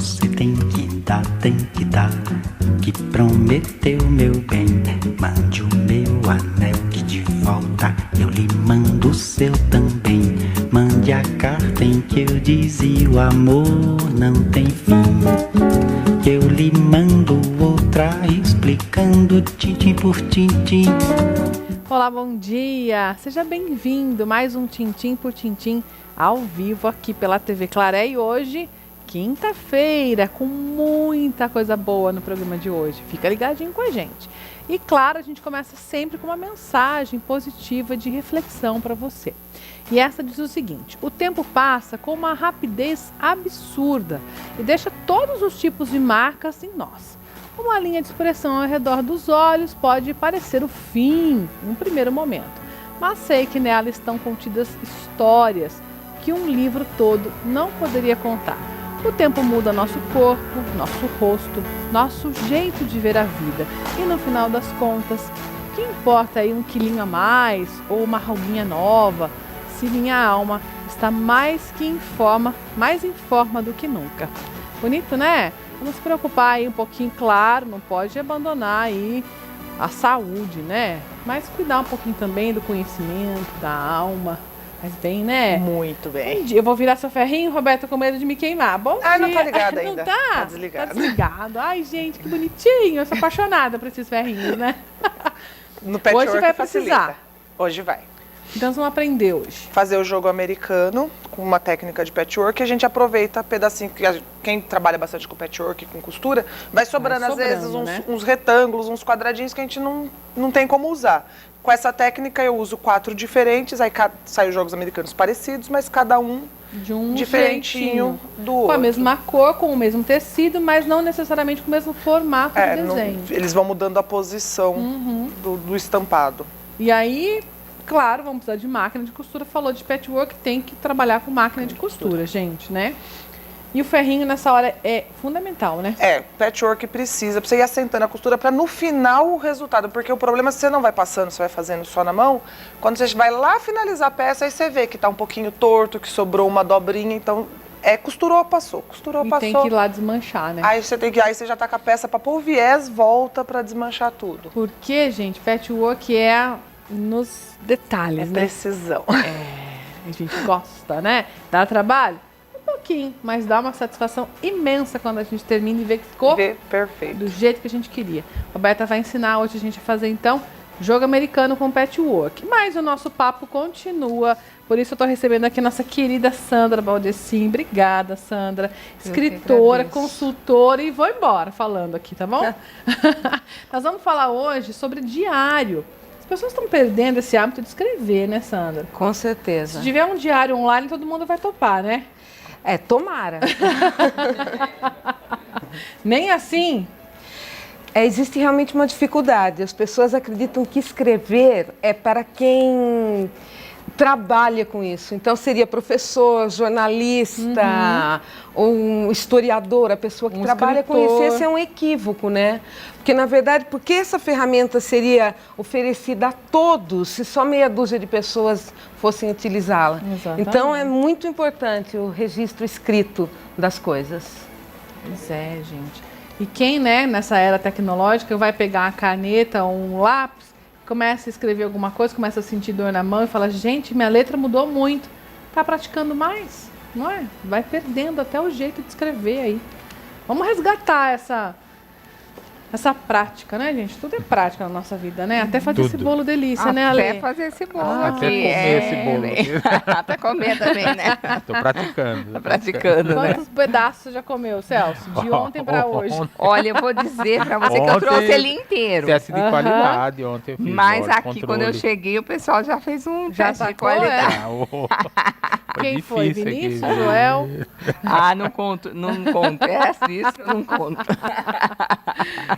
você tem que dar, que prometeu meu bem. Mande o meu anel que de volta eu lhe mando o seu também. Mande a carta em que eu dizia o amor não tem fim. Eu lhe mando outra explicando tintim por tintim. Olá, bom dia! Seja bem-vindo, mais um Tintim por Tintim ao vivo aqui pela TV Claré. E hoje, quinta-feira, com muita coisa boa no programa de hoje. Fica ligadinho com a gente. E claro, a gente começa sempre com uma mensagem positiva de reflexão para você. E essa diz o seguinte: o tempo passa com uma rapidez absurda e deixa todos os tipos de marcas em nós. Uma linha de expressão ao redor dos olhos pode parecer o fim em um primeiro momento, mas sei que nela estão contidas histórias que um livro todo não poderia contar. O tempo muda nosso corpo, nosso rosto, nosso jeito de ver a vida. E no final das contas, que importa aí um quilinho a mais ou uma ruguinha nova, se minha alma está mais em forma do que nunca. Bonito, né? Vamos se preocupar aí um pouquinho, claro, não pode abandonar aí a saúde, né? Mas cuidar um pouquinho também do conhecimento, da alma. Mas bem, né? Muito bem. Eu vou virar seu ferrinho, Roberto, com medo de me queimar. Bom dia. Não tá ligado ainda. Não tá? Tá desligado. Tá desligado. Ai, gente, que bonitinho. Eu sou apaixonada por esses ferrinhos, né? No patchwork Hoje vai facilita. precisar. Hoje vai. Então, nós vamos aprender hoje. Fazer o jogo americano com uma técnica de patchwork. A gente aproveita pedacinho, quem trabalha bastante com patchwork, com costura, vai sobrando às vezes uns retângulos, uns quadradinhos que a gente não tem como usar. Com essa técnica eu uso 4 diferentes, aí saem os jogos americanos parecidos, mas cada um de um diferentinho do outro. Com a mesma cor, com o mesmo tecido, mas não necessariamente com o mesmo formato de desenho. Eles vão mudando a posição do estampado. E aí, claro, vamos precisar de máquina de costura. Falou de patchwork, tem que trabalhar com máquina de costura, gente, né? E o ferrinho nessa hora é fundamental, né? Patchwork precisa você ir assentando a costura para no final o resultado, porque o problema é que você não vai passando, você vai fazendo só na mão. Quando você vai lá finalizar a peça, aí você vê que tá um pouquinho torto, que sobrou uma dobrinha, então costurou, passou, costurou, passou. Tem que ir lá desmanchar, né? Aí você já tá com a peça para pôr o viés, volta para desmanchar tudo. Porque, gente, patchwork é nos detalhes, né? Precisão. A gente gosta, né? Dá trabalho? Um pouquinho, mas dá uma satisfação imensa quando a gente termina e vê que ficou perfeito, do jeito que a gente queria. A Roberta vai ensinar hoje a gente a fazer, então, jogo americano com patchwork. Mas o nosso papo continua, por isso eu estou recebendo aqui nossa querida Sandra Baldessin. Obrigada, Sandra. Escritora, consultora, e vou embora falando aqui, tá bom? Nós vamos falar hoje sobre diário. As pessoas estão perdendo esse hábito de escrever, né, Sandra? Com certeza. Se tiver um diário online, todo mundo vai topar, né? Tomara. Nem assim? Existe realmente uma dificuldade. As pessoas acreditam que escrever é para quem trabalha com isso. Então, seria professor, jornalista, ou um historiador, a pessoa que trabalha com isso. Esse é um equívoco, né? Porque, na verdade, porque essa ferramenta seria oferecida a todos se só meia dúzia de pessoas fossem utilizá-la. Então, é muito importante o registro escrito das coisas. Pois é, gente. E quem, né, nessa era tecnológica, vai pegar uma caneta ou um lápis, começa a escrever alguma coisa, começa a sentir dor na mão e fala, gente, minha letra mudou muito. Tá praticando mais, não é? Vai perdendo até o jeito de escrever aí. Vamos resgatar essa prática, né, gente? Tudo é prática na nossa vida, né? Até fazer esse bolo delícia, né, Ale? Até fazer esse bolo Até aqui. comer esse bolo. Até comer também, né? Tô praticando. Tá praticando, né? Quantos pedaços você já comeu, Celso? De ontem para hoje. Olha, eu vou dizer pra você que eu trouxe ele inteiro. Teste de qualidade ontem eu fiz. Mas aqui, quando eu cheguei, o pessoal já fez um teste de qualidade. Quem foi? Vinícius, Joel? Não conto. Não contesto isso, eu não conto.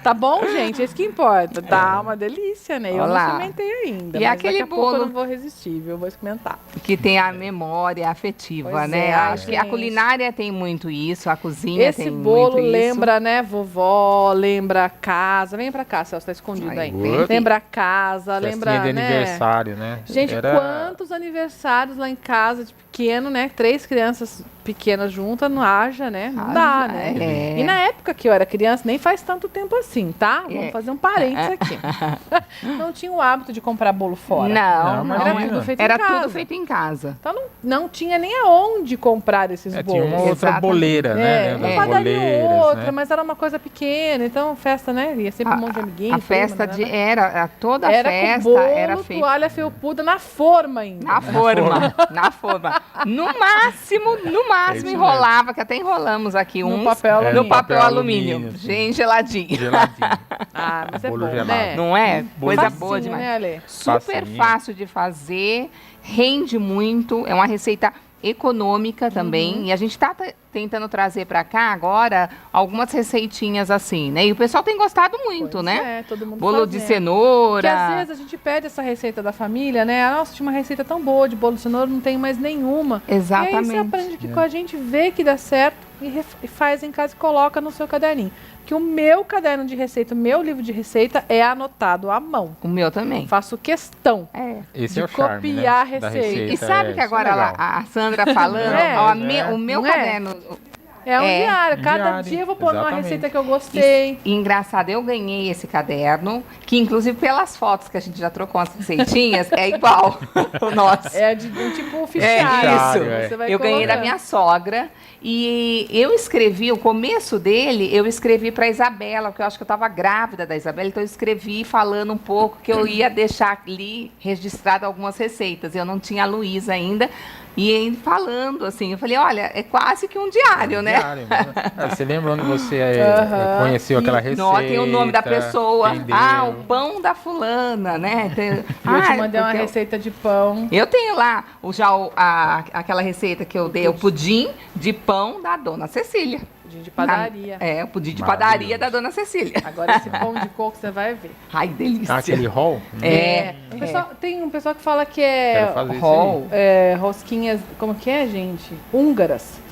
Tá bom, gente? É isso que importa. Tá uma delícia, né? Eu não experimentei ainda. E mas aquele daqui a bolo pouco eu não vou resistir, eu vou experimentar. Que tem a memória afetiva, Pois né? Acho que a culinária tem muito isso, a cozinha Esse tem muito bolo isso. lembra, né, vovó, lembra a casa. Vem pra cá, Celso, tá escondido aí. Lembra a casa, lembra, de né? aniversário, né? Gente, quantos aniversários lá em casa de pequeno, né? 3 crianças pequena junta, não haja, né? Não Ah, dá, né? é. E na época que eu era criança, nem faz tanto tempo assim, tá? Vamos fazer um parênteses aqui. Não tinha o hábito de comprar bolo fora. Não, Não, Era imagina. tudo feito Era em casa. tudo feito em casa. Então não tinha nem aonde comprar esses Tinha bolos. uma outra Exatamente. boleira, né? Uma Das padaria ou boleiras, outra, né? mas era uma coisa pequena, então festa, né? Ia sempre um monte de amiguinhos. A festa prima, né? era toda a Era festa com bolo, era feita toalha felpuda na forma ainda. na forma, na forma. No máximo isso enrolava, que até enrolamos aqui No uns papel alumínio. no papel alumínio, alumínio, sim. bem geladinho. Geladinho. Ah, mas é Bolo bom, gelado. né? Não é? Coisa Facinho, boa demais. né, Ale? Super Facinho. fácil de fazer, rende muito, é uma receita econômica também. E a gente está tentando trazer para cá agora algumas receitinhas assim, né? E o pessoal tem gostado muito, Pois né? É, todo mundo Bolo de fazendo. cenoura. Porque às vezes a gente pede essa receita da família, né? Nossa, tinha uma receita tão boa de bolo de cenoura, não tem mais nenhuma. E aí você Exatamente. aprende que com a gente, vê que dá certo e faz em casa e coloca no seu caderninho. Que o meu caderno de receita, o meu livro de receita é anotado à mão. O meu também. Faço questão. É. Esse De é o charme, copiar né? a da receita. E sabe que isso é agora legal. a Sandra falando, É, ó, né? o meu Não é? caderno. É um diário. um Cada diário, dia eu vou pôr uma exatamente. receita que eu gostei. E engraçado, eu ganhei esse caderno, que inclusive pelas fotos que a gente já trocou as receitinhas, é igual o nosso. É de um tipo fichário. isso. é. Você vai Eu ganhei da colocando. minha sogra e eu escrevi, o começo dele, eu escrevi para Isabela, porque eu acho que eu estava grávida da Isabela, então eu escrevi falando um pouco que eu ia deixar ali registrado algumas receitas. Eu não tinha a Luísa ainda. E ele falando assim, eu falei, olha, é quase que um diário, né? Diário, né? Ah, você lembra onde você conheceu aquela receita? Não, tem o nome da pessoa. quem deu? Ah, o pão da fulana, né? Eu te mandei uma receita de pão. Eu tenho lá aquela receita que eu dei, o pudim de pão da Dona Cecília. De padaria. É, o pudim de Maravilhoso. padaria da Dona Cecília. Agora esse pão de coco você vai ver. Ai, delícia. Ah, aquele rol? Tem um pessoal que fala que Quero é, fazer Rol. rosquinhas, como que é, gente? Húngaras.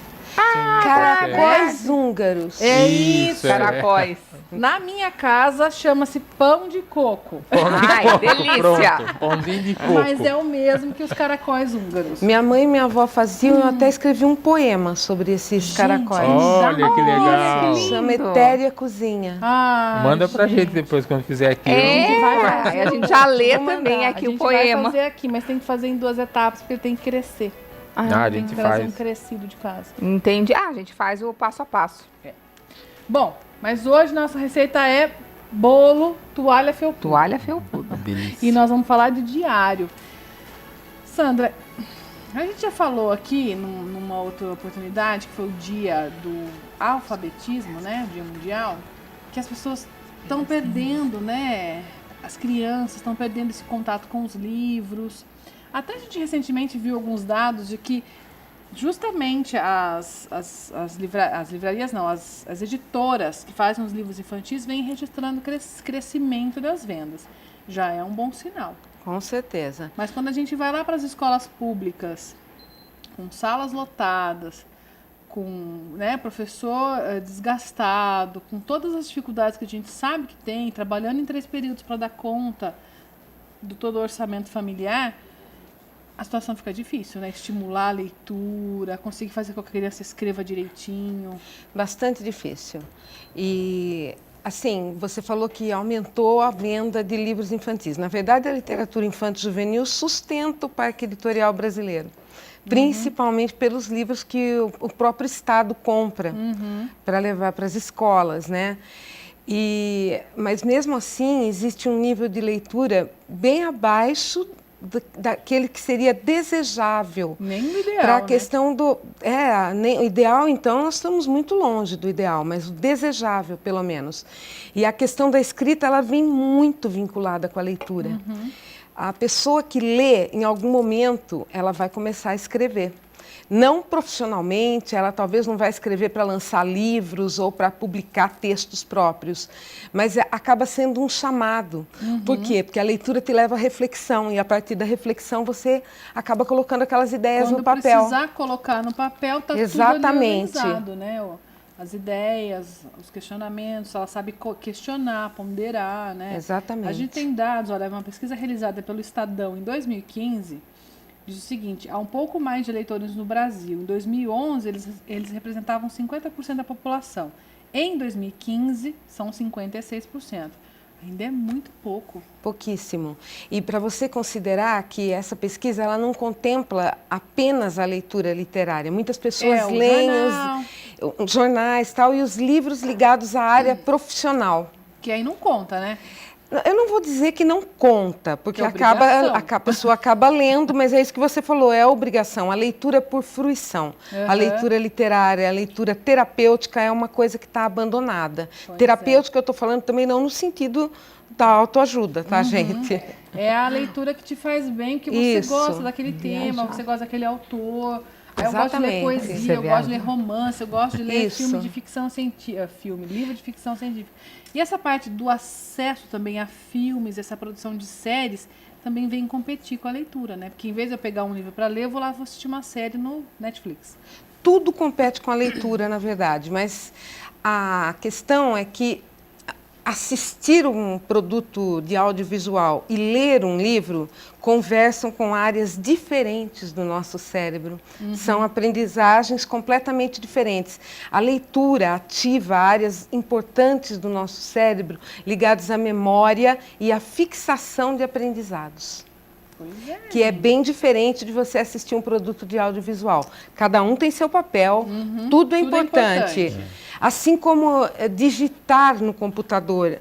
Caracóis húngaros. É Isso, isso. Caracóis. Na minha casa chama-se pão de coco. Ai, delícia. Pronto, pãozinho de coco. Mas é o mesmo que os caracóis húngaros. Minha mãe e minha avó faziam, eu até escrevi um poema sobre esses caracóis. Olha que legal. lindo. Chama Etéria Cozinha. Ah, Manda pra gente depois quando fizer aqui. É, a gente já lê Vou também mandar. aqui a o gente vai poema. fazer aqui, mas tem que fazer em 2 etapas, porque ele tem que crescer. Ah, a Tem gente que trazer um faz. crescido de casa. Entendi. Ah, a gente faz o passo a passo. Bom, mas hoje nossa receita é bolo toalha felpuda. Toalha felpuda. Delícia. E nós vamos falar de diário. Sandra, a gente já falou aqui numa outra oportunidade, que foi o dia do alfabetismo, né? O dia mundial, que as pessoas estão perdendo, né? As crianças estão perdendo esse contato com os livros. Até a gente recentemente viu alguns dados de que justamente as livrarias, não, as editoras que fazem os livros infantis vêm registrando crescimento das vendas. Já é um bom sinal. Com certeza. Mas quando a gente vai lá para as escolas públicas, com salas lotadas, com professor desgastado, com todas as dificuldades que a gente sabe que tem, trabalhando em 3 períodos para dar conta do todo o orçamento familiar, a situação fica difícil, né? Estimular a leitura, conseguir fazer com que a criança escreva direitinho. Bastante difícil. E, assim, você falou que aumentou a venda de livros infantis. Na verdade, a literatura infanto-juvenil sustenta o parque editorial brasileiro. Principalmente pelos livros que o próprio Estado compra para levar para as escolas, né? Mas, mesmo assim, existe um nível de leitura bem abaixo daquele que seria desejável. Nem o ideal, Para a né? questão do... o ideal, então, nós estamos muito longe do ideal, mas o desejável, pelo menos. E a questão da escrita, ela vem muito vinculada com a leitura. A pessoa que lê, em algum momento, ela vai começar a escrever. Não profissionalmente, ela talvez não vai escrever para lançar livros ou para publicar textos próprios, mas acaba sendo um chamado. Por quê? Porque a leitura te leva à reflexão e a partir da reflexão você acaba colocando aquelas ideias Quando no papel. precisar colocar no papel, está tudo ali Exatamente. organizado, né? As ideias, os questionamentos, ela sabe questionar, ponderar, né? Exatamente. A gente tem dados, olha, uma pesquisa realizada pelo Estadão em 2015 diz o seguinte: há um pouco mais de leitores no Brasil. Em 2011, eles representavam 50% da população. Em 2015, são 56%. Ainda é muito pouco. Pouquíssimo. E para você considerar que essa pesquisa ela não contempla apenas a leitura literária. Muitas pessoas leem os jornais tal, e os livros ligados à área profissional. Que aí não conta, né? Eu não vou dizer que não conta, porque É a pessoa acaba lendo, mas é isso que você falou, é obrigação. A leitura por fruição, a leitura literária, a leitura terapêutica é uma coisa que está abandonada. Terapêutica eu estou falando também não no sentido da autoajuda, tá, gente? É a leitura que te faz bem, que você gosta daquele tema, você gosta daquele autor. Eu gosto de ler poesia, eu gosto de ler romance, eu gosto de ler filme de ficção científica, livro de ficção científica. E essa parte do acesso também a filmes, essa produção de séries, também vem competir com a leitura, né? Porque em vez de eu pegar um livro para ler, eu vou lá vou assistir uma série no Netflix. Tudo compete com a leitura, na verdade, mas a questão é que assistir um produto de audiovisual e ler um livro conversam com áreas diferentes do nosso cérebro. São aprendizagens completamente diferentes. A leitura ativa áreas importantes do nosso cérebro ligadas à memória e à fixação de aprendizados. Que é bem diferente de você assistir um produto de audiovisual. Cada um tem seu papel, tudo é importante. Assim como digitar no computador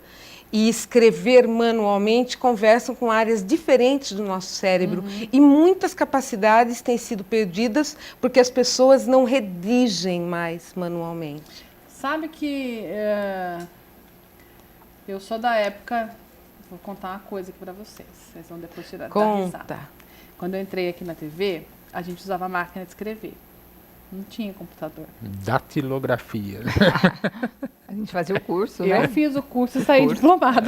e escrever manualmente conversam com áreas diferentes do nosso cérebro. E muitas capacidades têm sido perdidas porque as pessoas não redigem mais manualmente. Sabe que eu sou da época... Vou contar uma coisa aqui para vocês. Vocês vão depois tirar da risada. Quando eu entrei aqui na TV, a gente usava máquina de escrever. Não tinha computador. Datilografia. A gente fazia o curso, Eu né? fiz o curso e saí diplomada.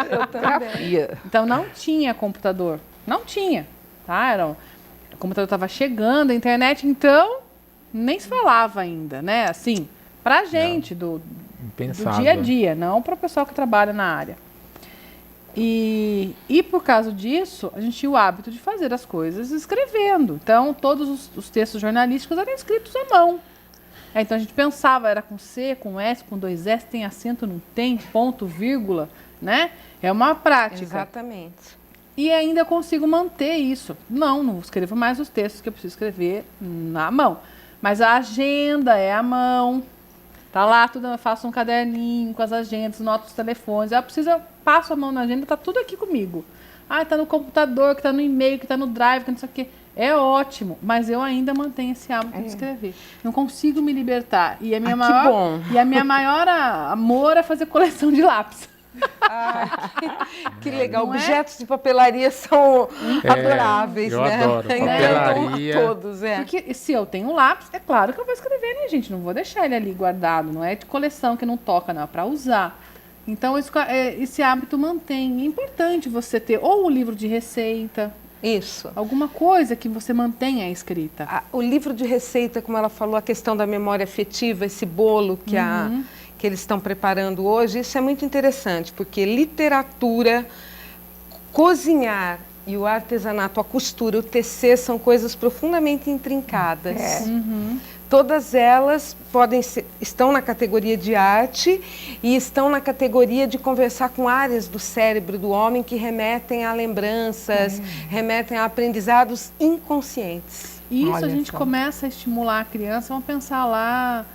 Datilografia. Então não tinha computador. Não tinha. Tá? O computador estava chegando, a internet, então nem se falava ainda, né? Assim, pra gente, do dia a dia, não para o pessoal que trabalha na área. E por causa disso, a gente tinha o hábito de fazer as coisas escrevendo. Então, todos os textos jornalísticos eram escritos à mão. Então, a gente pensava, era com C, com S, com 2 S, tem acento, não tem, ponto, vírgula, né? É uma prática. Exatamente. E ainda consigo manter isso. Não escrevo mais os textos que eu preciso escrever na mão. Mas a agenda é à mão. Tá lá, tudo, eu faço um caderninho com as agendas, noto os telefones. Eu passo a mão na agenda, tá tudo aqui comigo. Tá no computador, que tá no e-mail, que tá no drive, que não sei o quê. É ótimo, mas eu ainda mantenho esse hábito de escrever. Não consigo me libertar. E a minha maior amor é fazer coleção de lápis. Que legal. Objetos de papelaria são adoráveis, eu né? adoro. Papelaria. Todos, Porque se eu tenho um lápis, é claro que eu vou escrever, né, gente? Não vou deixar ele ali guardado. Não é de coleção que não toca, não. É para usar. Então, esse hábito mantém. É importante você ter ou um livro de receita. Isso. Alguma coisa que você mantenha a escrita. O livro de receita, como ela falou, a questão da memória afetiva, esse bolo que eles estão preparando hoje, isso é muito interessante, porque literatura, cozinhar e o artesanato, a costura, o tecer são coisas profundamente intrincadas. Todas elas estão na categoria de arte e estão na categoria de conversar com áreas do cérebro do homem que remetem a lembranças, remetem a aprendizados inconscientes. E isso a gente começa a estimular a criança, vamos pensar lá,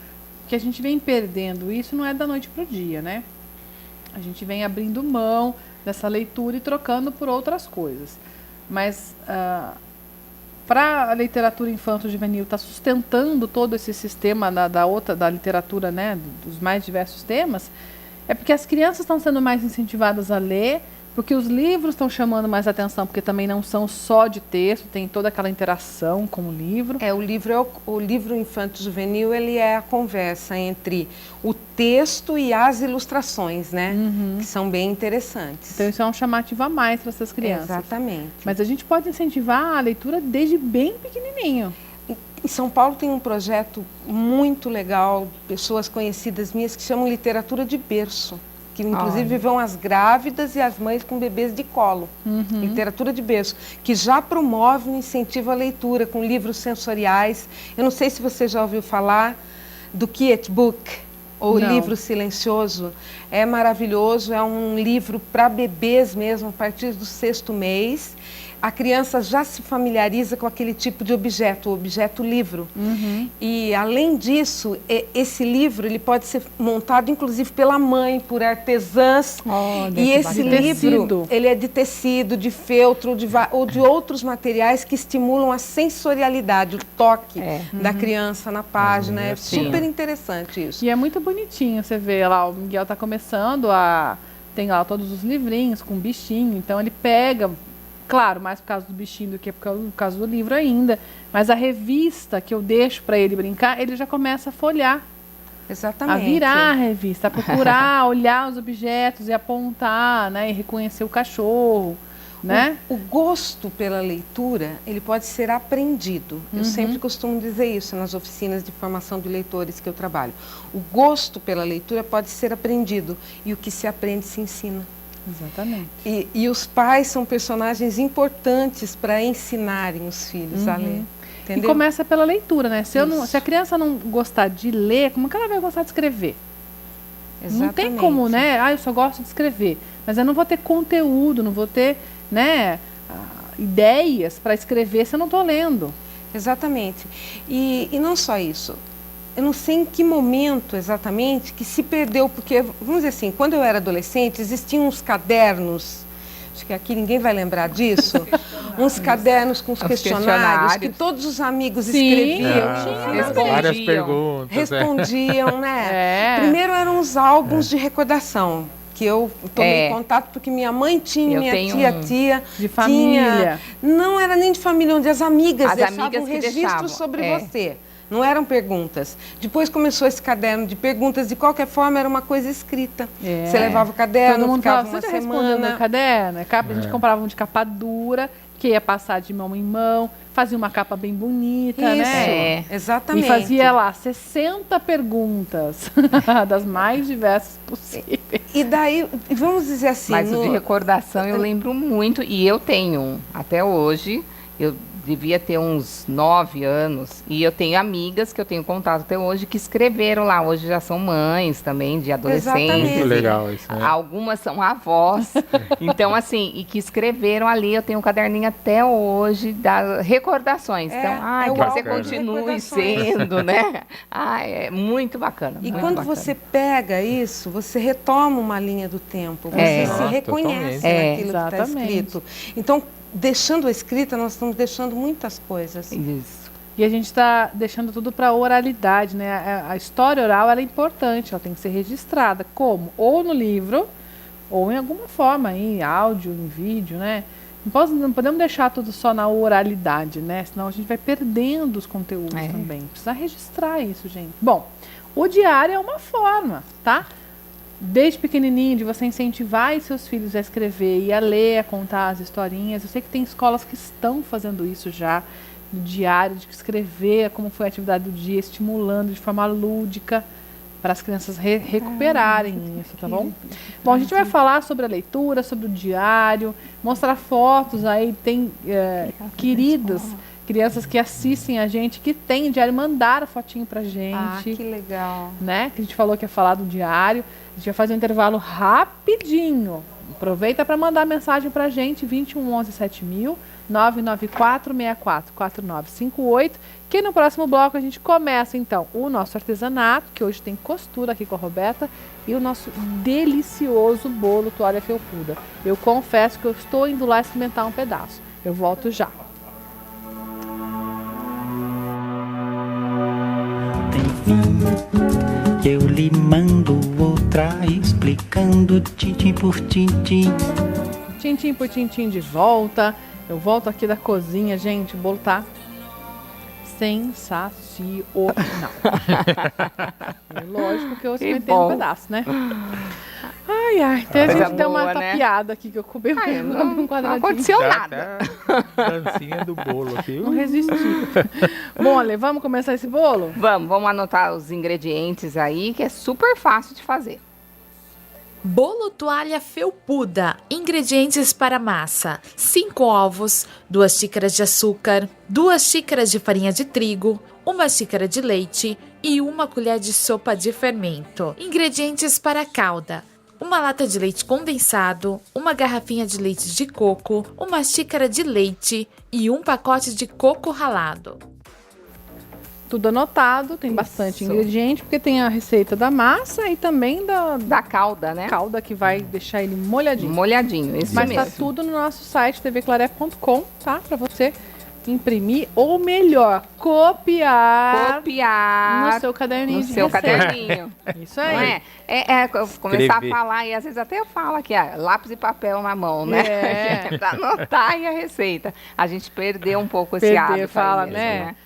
que a gente vem perdendo isso, não é da noite para o dia, né? A gente vem abrindo mão dessa leitura e trocando por outras coisas. Mas para a literatura infanto-juvenil estar sustentando todo esse sistema da literatura, né, dos mais diversos temas, é porque as crianças estão sendo mais incentivadas a ler, porque os livros estão chamando mais atenção, porque também não são só de texto, tem toda aquela interação com o livro. O livro infanto-juvenil, ele é a conversa entre o texto e as ilustrações, né? Que são bem interessantes. Então isso é um chamativo a mais para essas crianças. Exatamente. Mas a gente pode incentivar a leitura desde bem pequenininho. Em São Paulo tem um projeto muito legal, pessoas conhecidas minhas, que chamam literatura de berço. que inclusive vão as grávidas e as mães com bebês de colo. Literatura de berço, que já promove um incentivo à leitura com livros sensoriais. Eu não sei se você já ouviu falar do Quiet Book, ou Não. livro silencioso. É maravilhoso, é um livro para bebês mesmo, a partir do 6º mês. A criança já se familiariza com aquele tipo de objeto, o objeto livro. E, além disso, esse livro ele pode ser montado, inclusive, pela mãe, por artesãs. Olha, E que esse bacana. livro, Tecido. ele é de tecido, de feltro, ou de outros materiais que estimulam a sensorialidade, o toque da criança na página. É super interessante isso. E é muito bonitinho, você vê lá, o Miguel tá começando tem lá todos os livrinhos com bichinho, então ele pega, claro, mais por causa do bichinho do que por causa do livro ainda, mas a revista que eu deixo para ele brincar, ele já começa a folhear, Exatamente. a virar a revista, a procurar, olhar os objetos e apontar, né, e reconhecer o cachorro, né? O gosto pela leitura, ele pode ser aprendido. Eu sempre costumo dizer isso nas oficinas de formação de leitores que eu trabalho. O gosto pela leitura pode ser aprendido e o que se aprende se ensina. Exatamente. E os pais são personagens importantes para ensinarem os filhos a ler. Entendeu? E começa pela leitura, né? Se Isso. a criança não gostar de ler, como que ela vai gostar de escrever? Não tem Exatamente. como, né? Eu só gosto de escrever. Mas eu não vou ter conteúdo, não vou ter, né, ideias para escrever se eu não estou lendo. Exatamente. E não só isso. Eu não sei em que momento exatamente que se perdeu, porque, vamos dizer assim, quando eu era adolescente, existiam uns cadernos, acho que aqui ninguém vai lembrar disso, uns cadernos com os questionários que todos os amigos escreviam. Várias perguntas. Respondiam, né? É. Primeiro eram os álbuns de recordação, que eu tomei contato porque minha mãe tinha, Eu minha tenho tia De família. não era nem de família, onde as amigas As deixavam amigas que registros deixavam, sobre é. você. Não eram perguntas. Depois começou esse caderno de perguntas, de qualquer forma era uma coisa escrita. É. Você levava o Todo caderno, mundo ficava falava, uma você já respondeu no semana. caderno? A gente comprava um de capa dura, que ia passar de mão em mão, fazia uma capa bem bonita, Isso, né? exatamente. E fazia lá 60 perguntas, das mais diversas possíveis. E daí, vamos dizer assim... Mas o de recordação eu lembro muito, e eu tenho, até hoje, eu devia ter uns 9 anos, e eu tenho amigas que eu tenho contato até hoje que escreveram lá, hoje já são mães também, de adolescentes. Exatamente. Muito legal isso, né? Algumas são avós, então assim, e que escreveram ali, eu tenho um caderninho até hoje, das recordações. É, Então, é que o você álbum de continue recordações. sendo, né? É muito bacana. E muito quando bacana. você pega isso, você retoma uma linha do tempo, você É. se reconhece totalmente. naquilo que está Exatamente. escrito. Então, deixando a escrita, nós estamos deixando muitas coisas. Isso. E a gente está deixando tudo para oralidade, né? A história oral ela é importante, ela tem que ser registrada. Como? Ou no livro, ou em alguma forma, em áudio, em vídeo, né? Não podemos deixar tudo só na oralidade, né? Senão a gente vai perdendo os conteúdos também. Precisa registrar isso, gente. Bom, o diário é uma forma, tá? Desde pequenininho, de você incentivar seus filhos a escrever e a ler, a contar as historinhas. Eu sei que tem escolas que estão fazendo isso já, no diário, de escrever como foi a atividade do dia, estimulando de forma lúdica para as crianças recuperarem isso, tá bom? Bom, a gente vai falar sobre a leitura, sobre o diário, mostrar fotos aí, tem queridas crianças que assistem a gente, que tem diário, mandaram fotinho pra gente. Ah, que legal. Né? Que a gente falou que ia falar do diário. A gente vai fazer um intervalo rapidinho. Aproveita para mandar mensagem pra gente, 2111 7000, 994 64 4958, que no próximo bloco a gente começa então o nosso artesanato, que hoje tem costura aqui com a Roberta, e o nosso delicioso bolo toalha felpuda. Eu confesso que eu estou indo lá experimentar um pedaço. Eu volto já. Que eu lhe mando outra explicando tintim por tintim. Tintim por tintim de volta. Eu volto aqui da cozinha, gente. O bolo tá sensacional. Lógico que eu experimentei um pedaço, né? Ai, ai. Até a Coisa gente deu uma boa, né? tapeada aqui que eu comi um quadradinho. Não aconteceu nada. Até a dancinha do bolo aqui. Não resisti. Bom, Ale, vamos começar esse bolo? Vamos anotar os ingredientes aí, que é super fácil de fazer. Bolo toalha felpuda. Ingredientes para massa: 5 ovos, 2 xícaras de açúcar, 2 xícaras de farinha de trigo, 1 xícara de leite e 1 colher de sopa de fermento. Ingredientes para a calda: 1 lata de leite condensado, 1 garrafinha de leite de coco, 1 xícara de leite e 1 pacote de coco ralado. Tudo anotado, tem bastante ingrediente, porque tem a receita da massa e também Da calda, né? calda que vai deixar ele molhadinho. Molhadinho, isso Mas mesmo. tá tudo no nosso site tvclaré.com, tá? Pra você imprimir, ou melhor, copiar Copiar no seu caderninho no de seu receita. caderninho. Isso Não aí. começar Escrever. a falar e às vezes até eu falo aqui, lápis e papel na mão, né? É. Pra anotar aí a receita. A gente perdeu um pouco esse hábito. aí fala, mesmo, né?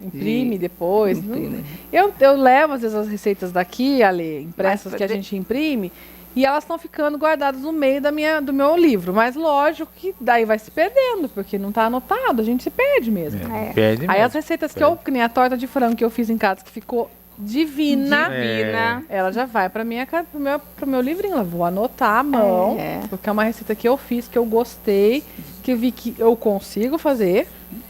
Imprime depois. Imprime. Eu levo, às vezes, as receitas daqui, Ale, impressas Mas que a gente imprime, e elas estão ficando guardadas no meio do meu livro. Mas lógico que daí vai se perdendo, porque não está anotado, a gente se perde mesmo. Perde Aí mesmo. as receitas que nem a torta de frango que eu fiz em casa, que ficou divina, ela já vai para pro meu livrinho. Eu vou anotar à mão, porque é uma receita que eu fiz, que eu gostei, que eu vi que eu consigo fazer.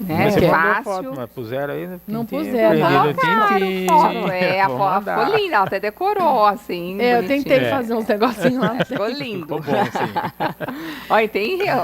É Você mandou fácil. foto, mas puseram aí no Não tintim, puseram. prendi Não, no tintim. A Vou foto mandar. ficou linda, ela até decorou, assim. Eu bonitinho. tentei fazer uns negocinhos lá. Ficou lindo. Ficou bom, sim. Ó,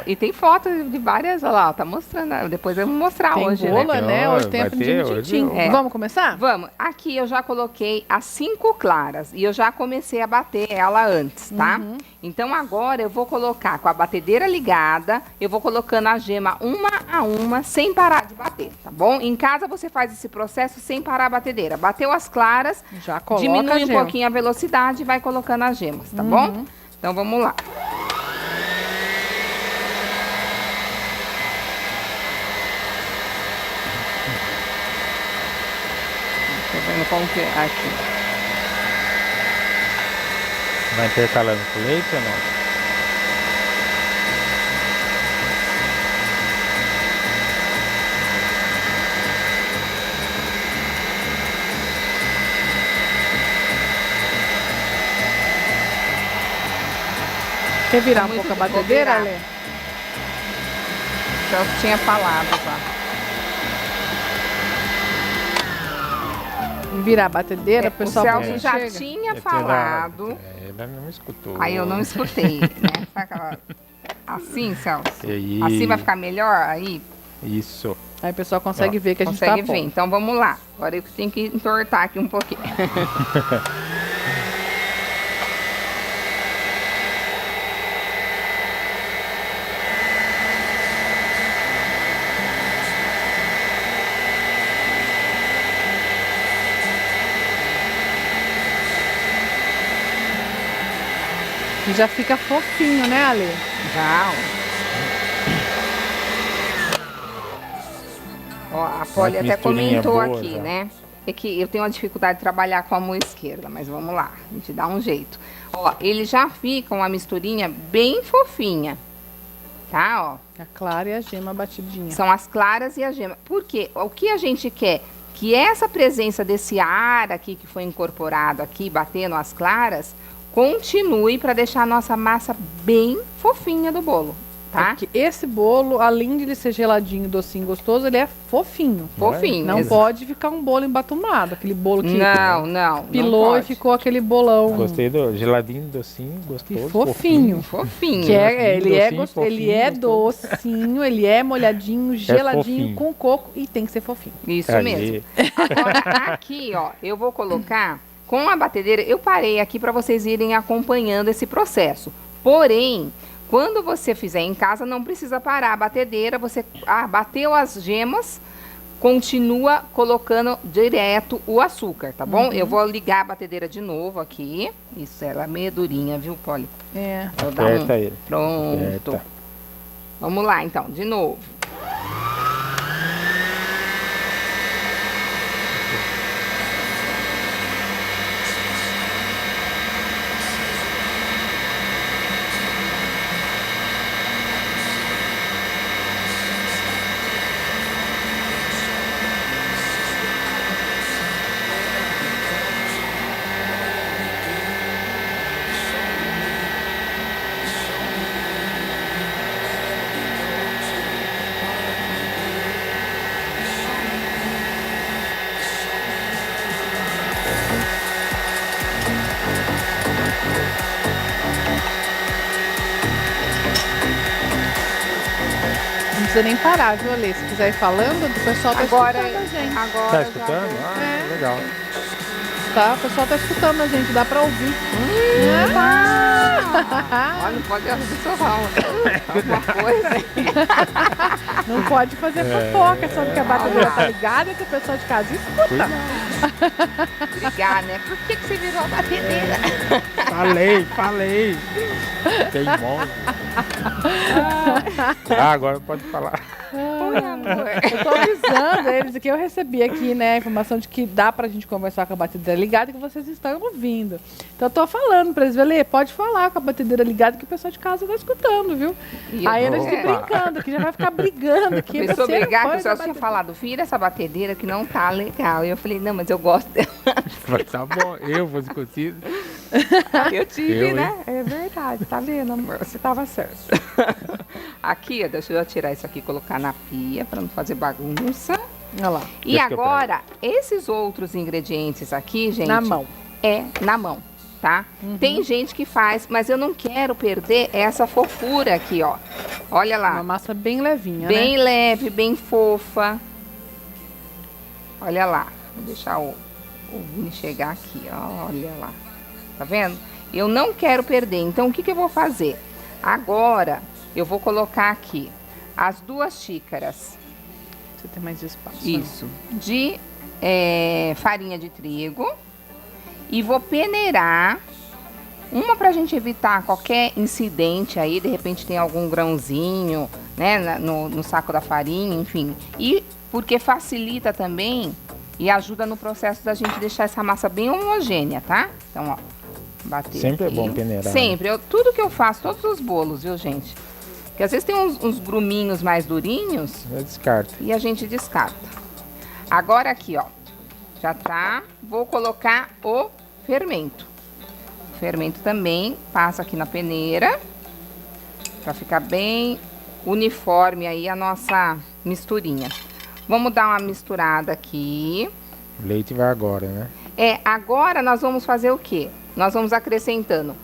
e tem foto de várias, olha lá, tá mostrando. Depois eu vou mostrar Tem hoje, bolo, né? né? Hoje tem Vai aprendi ter no hoje, tintim. É. Vamos começar? Vamos, aqui eu já coloquei as 5 claras e eu já comecei a bater ela antes, tá? Então agora eu vou colocar com a batedeira ligada, eu vou colocando a gema uma a uma, sem parar de bater, tá bom? Em casa você faz esse processo sem parar a batedeira. Bateu as claras, Já coloca diminui a um gema. pouquinho a velocidade e vai colocando as gemas, tá bom? Então vamos lá. Tô vendo como que é aqui. Vai intercalando com leite ou não? Quer virar um Muito pouco a bom, vou batedeira, virar. Ale? Eu tinha falado já. Virar a batedeira, o O pessoal Celso quando já chega. tinha falado. Ela não escutou. Aí eu não escutei, né? Sabe aquela- Assim, Celso? E aí? Assim vai ficar melhor? Aí Isso. Aí o pessoal consegue ver que a gente tá consegue ver. bom. Então vamos lá. Agora eu tenho que entortar aqui um pouquinho. E já fica fofinho, né, Ale? Já, ó. A Polly até misturinha comentou boa, aqui, já. né? É que eu tenho uma dificuldade de trabalhar com a mão esquerda, mas vamos lá, a gente dá um jeito. Ó, ele já fica uma misturinha bem fofinha, tá? Ó, A clara e a gema batidinha. são as claras e a gema. Por quê? O que a gente quer? Que essa presença desse ar aqui que foi incorporado aqui, batendo as claras, continue para deixar a nossa massa bem fofinha do bolo, tá? Porque esse bolo, além de ele ser geladinho, docinho, gostoso, ele é fofinho. Fofinho. Não Exato. pode ficar um bolo embatumado, aquele bolo que Não pilou e pode. ficou aquele bolão. Gostei do geladinho, docinho, E gostoso. fofinho. Fofinho. Que é, ele, é, docinho, ele é fofinho, gostoso. docinho, ele é molhadinho, geladinho, fofinho. com coco e tem que ser fofinho. Isso Ali. mesmo. Agora, aqui, ó, eu vou colocar com a batedeira. Eu parei aqui para vocês irem acompanhando esse processo. Porém, quando você fizer em casa, não precisa parar a batedeira. Você bateu as gemas, continua colocando direto o açúcar, tá bom? Eu vou ligar a batedeira de novo aqui. Isso, ela é meio durinha, viu, Polly? É. Vou dar Aperta ele. Pronto. Aperta. Vamos lá, então, de novo. precisa nem parar, viu, Alê? Se quiser ir falando, o pessoal tá Agora, escutando a gente. agora Tá já escutando? vou- Ah, legal. Tá, o pessoal tá escutando a gente, dá pra ouvir. Olha, não pode absorver alguma coisa. Não pode fazer fofoca, só porque a batedeira tá ligada que o pessoal de casa escuta. Brigar, né? Por que você virou a batedeira? Falei. Teimoso. Agora pode falar. Oi, amor. Eu tô avisando eles que eu recebi aqui, né, a informação de que dá pra gente conversar com a batedeira ligada e que vocês estão ouvindo. Então eu tô falando pra eles, Lê, pode falar com a batedeira ligada que o pessoal de casa tá escutando, viu? E eu Aí eles vou- ficam brincando, que já vai ficar brigando aqui. Começou a você brigar, foi que o Celso da tinha batedeira. falado, vira essa batedeira que não tá legal. E eu falei, não, mas eu gosto dela. Mas tá bom, eu vou discutir. Eu tive, Eu, né? É verdade, tá vendo, amor? Você tava certo. Aqui, ó, deixa eu tirar isso aqui e colocar na pia pra não fazer bagunça. Olha lá, E Deixa que eu agora, esses outros ingredientes aqui, gente... na mão. É na mão, tá? Tem gente que faz, mas eu não quero perder essa fofura aqui, ó. Olha lá. Uma massa bem levinha, Bem né? leve, bem fofa. Olha lá. Vou deixar o Vini chegar aqui, ó. Olha lá. Tá vendo? Eu não quero perder. Então, o que eu vou fazer? Agora, eu vou colocar aqui as 2 xícaras. Você tem mais espaço. Isso. De farinha de trigo. E vou peneirar. Uma pra gente evitar qualquer incidente aí. De repente tem algum grãozinho, né? No saco da farinha, enfim. E porque facilita também e ajuda no processo da gente deixar essa massa bem homogênea, tá? Então, ó. Bater Sempre aqui. é bom peneirar, né? Sempre. Tudo que eu faço, todos os bolos, viu, gente? Porque às vezes tem uns gruminhos mais durinhos Eu descarto. e a gente descarta. Agora aqui, ó. Já tá. Vou colocar o fermento. O fermento também passa aqui na peneira. Pra ficar bem uniforme aí a nossa misturinha. Vamos dar uma misturada aqui. O leite vai agora, né? Agora nós vamos fazer o quê? Nós vamos acrescentando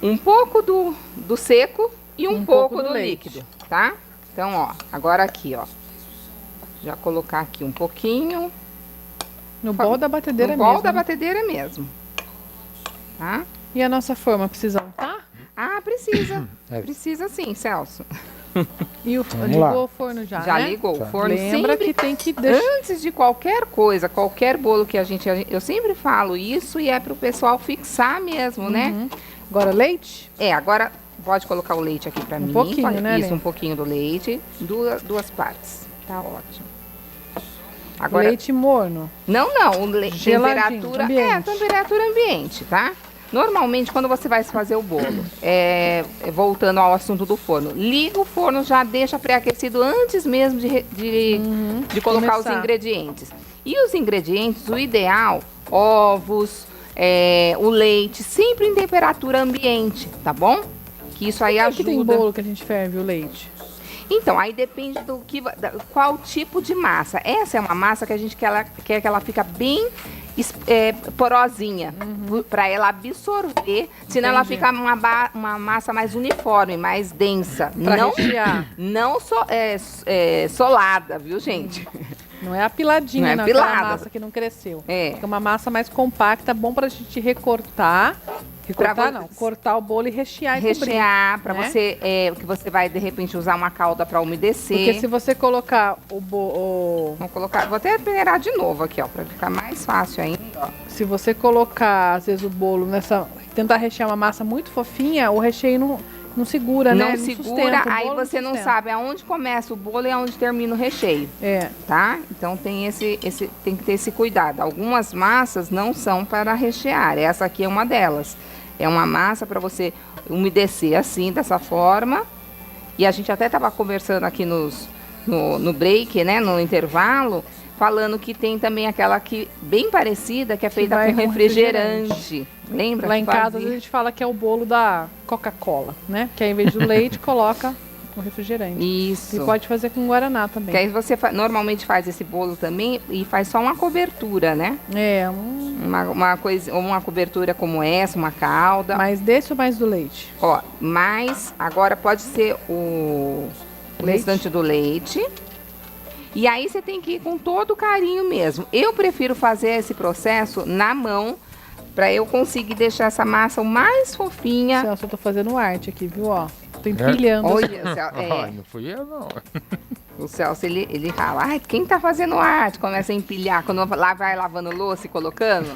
um pouco do seco e um pouco do leite. líquido, tá? Então, ó, agora aqui, ó. Já colocar aqui um pouquinho. No bol da batedeira no bol mesmo. da né? batedeira mesmo. Tá? E a nossa forma precisa untar? Ah, precisa. É. Precisa sim, Celso. E Vamos ligou lá. o forno já, Já né? ligou Tá. o forno. Lembra sempre que tem que deixar... antes de qualquer coisa, qualquer bolo que eu sempre falo isso e é pro pessoal fixar mesmo, né? Agora leite? Agora pode colocar o leite aqui pra mim. pouquinho, Pode- né, Isso, Lê? um pouquinho do leite. Duas partes. Tá ótimo. Agora, leite morno. Não, Geladinho, temperatura. ambiente. Temperatura ambiente, tá? Normalmente, quando você vai fazer o bolo, voltando ao assunto do forno, liga o forno, já deixa pré-aquecido antes mesmo de colocar os começar. ingredientes. E os ingredientes, o ideal, ovos, o leite, sempre em temperatura ambiente, tá bom? Que isso aí Aqui tem ajuda. bolo que a gente ferve o leite. Então, aí depende qual tipo de massa. Essa é uma massa que a gente quer que ela fica bem porosinha, para ela absorver, senão ela Entendi. fica uma massa mais uniforme, mais densa. Pra não rechear. não solada, viu, gente? Não é apiladinha, Não é não. Aquela apilada. massa que não cresceu. É. Fica uma massa mais compacta, bom pra gente recortar. Recortar Pra não, cortar o bolo e rechear e Rechear, para né? você, que você vai, de repente, usar uma calda para umedecer. Porque se você colocar o Vamos colocar, vou até peneirar de novo aqui, ó, para ficar mais fácil ainda, ó. se você colocar, às vezes, o bolo tentar rechear uma massa muito fofinha, o recheio não segura, né? Não Ele segura, sustenta, o aí bolo você não sustenta. sabe aonde começa o bolo e aonde termina o recheio, É. tá? Então tem tem que ter esse cuidado. Algumas massas não são para rechear, essa aqui é uma delas. É uma massa para você umedecer assim, dessa forma. E a gente até estava conversando aqui no break, né, no intervalo, falando que tem também aquela bem parecida, que é feita vai com com refrigerante. Lembra? Lá que em casa, fazia? às vezes, a gente fala que é o bolo da Coca-Cola, né? Que aí, em vez do leite, coloca o refrigerante. Isso. E pode fazer com guaraná também. Que aí você normalmente faz esse bolo também e faz só uma cobertura, né? Uma cobertura como essa, uma calda. Mais desse ou mais do leite? Ó, mas agora pode ser o restante do leite. E aí você tem que ir com todo o carinho mesmo. Eu prefiro fazer esse processo na mão, para eu conseguir deixar essa massa o mais fofinha. Celso, eu tô fazendo arte aqui, viu? Ó, tô empilhando. Olha, Celso, Ai, não fui eu, não. O Celso, ele fala, ai, quem tá fazendo arte? Começa a empilhar, quando lá vai lavando louça e colocando.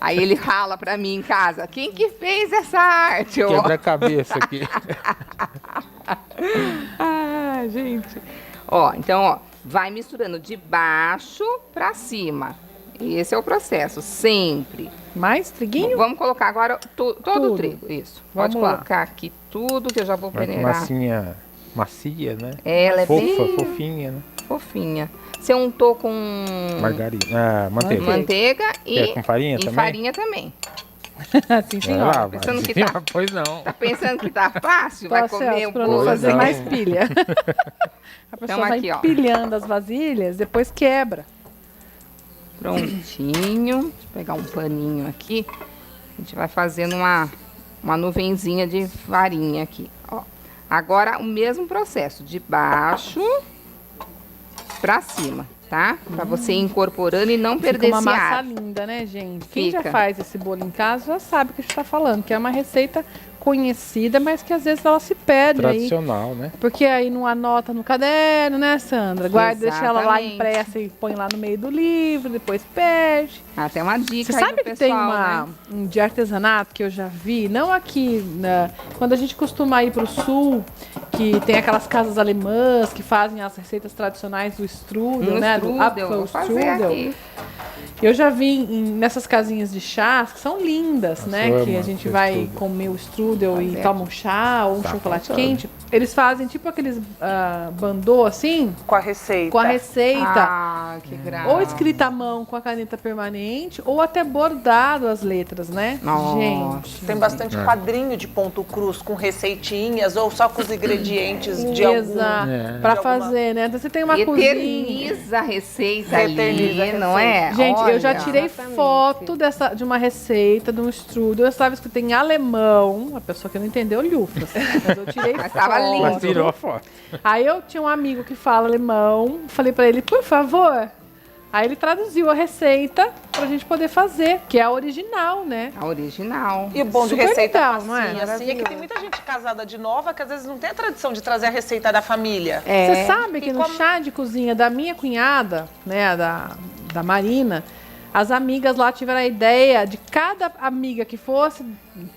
Aí ele fala pra mim em casa, quem que fez essa arte? Quebra a cabeça aqui. Ah, gente. Ó, então, ó, vai misturando de baixo pra cima. E esse é o processo, sempre. Mais triguinho? Vamos colocar agora todo o trigo, isso. Vamos Pode lá. colocar aqui tudo que eu já vou Vai com peneirar. massinha macia, né? Ela é bem Fofinha, né? fofinha. Você untou com Margarina. Ah, manteiga. manteiga e, Quer com farinha e também? farinha também. Sim, Vai senhora. lá, pensando que vai. tá- Pois não. Tá pensando que tá fácil? Vai Tô, comer Celso, um pra não bolo fazer não. mais pilha. A pessoa Então, vai aqui, ó. empilhando as vasilhas, depois quebra. Prontinho. Deixa eu pegar um paninho aqui. A gente vai fazendo uma nuvenzinha de farinha aqui, ó. Agora, o mesmo processo, de baixo pra cima, tá? Pra você ir incorporando e não perder Fica uma esse massa ar. linda, né, gente? Quem já Fica. faz esse bolo em casa já sabe o que a gente tá falando, que é uma receita conhecida, mas que às vezes ela se perde aí. Tradicional, né? Porque aí não anota no caderno, né, Sandra? Guarda, deixa ela lá Exatamente. impressa e põe lá no meio do livro, depois perde. Até uma dica Você aí sabe pro que pessoal, tem uma, né? um de artesanato que eu já vi, não aqui, quando a gente costuma ir para o sul, que tem aquelas casas alemãs que fazem as receitas tradicionais do strudel, né? Do Strudel, vou fazer aqui. Eu já vi nessas casinhas de chás que são lindas, né? eu Que a amo gente esse vai strudel. comer o strudel e certo. toma um chá ou um Tá chocolate passando. quente. Eles fazem tipo aqueles bandô assim, Com a receita. com a receita. Ah, que graça. Ou escrita à mão com a caneta permanente, ou até bordado as letras, né? Nossa. Gente. Tem bastante quadrinho de ponto cruz com receitinhas ou só com os ingredientes de algum... Exato. É. Pra de alguma- fazer, né? Então você tem uma cozinha. Eterniza a receita Eterniza ali, a não é? Gente, eu já Olha. tirei Exatamente. foto de uma receita, de um strudel. Eu estava escrito em alemão. A pessoa que não entendeu, lufas. Mas eu tirei Mas foto. tava lindo. Mas tirou a foto. Aí eu tinha um amigo que fala alemão. Falei pra ele, por favor. Aí ele traduziu a receita pra gente poder fazer, que é a original, né? A original. E o bom de Super receita legal, não é? facinha, assim, é que tem muita gente casada de nova que às vezes não tem a tradição de trazer a receita da família. Você sabe que E no como- chá de cozinha da minha cunhada, né, da Marina, as amigas lá tiveram a ideia de cada amiga que fosse,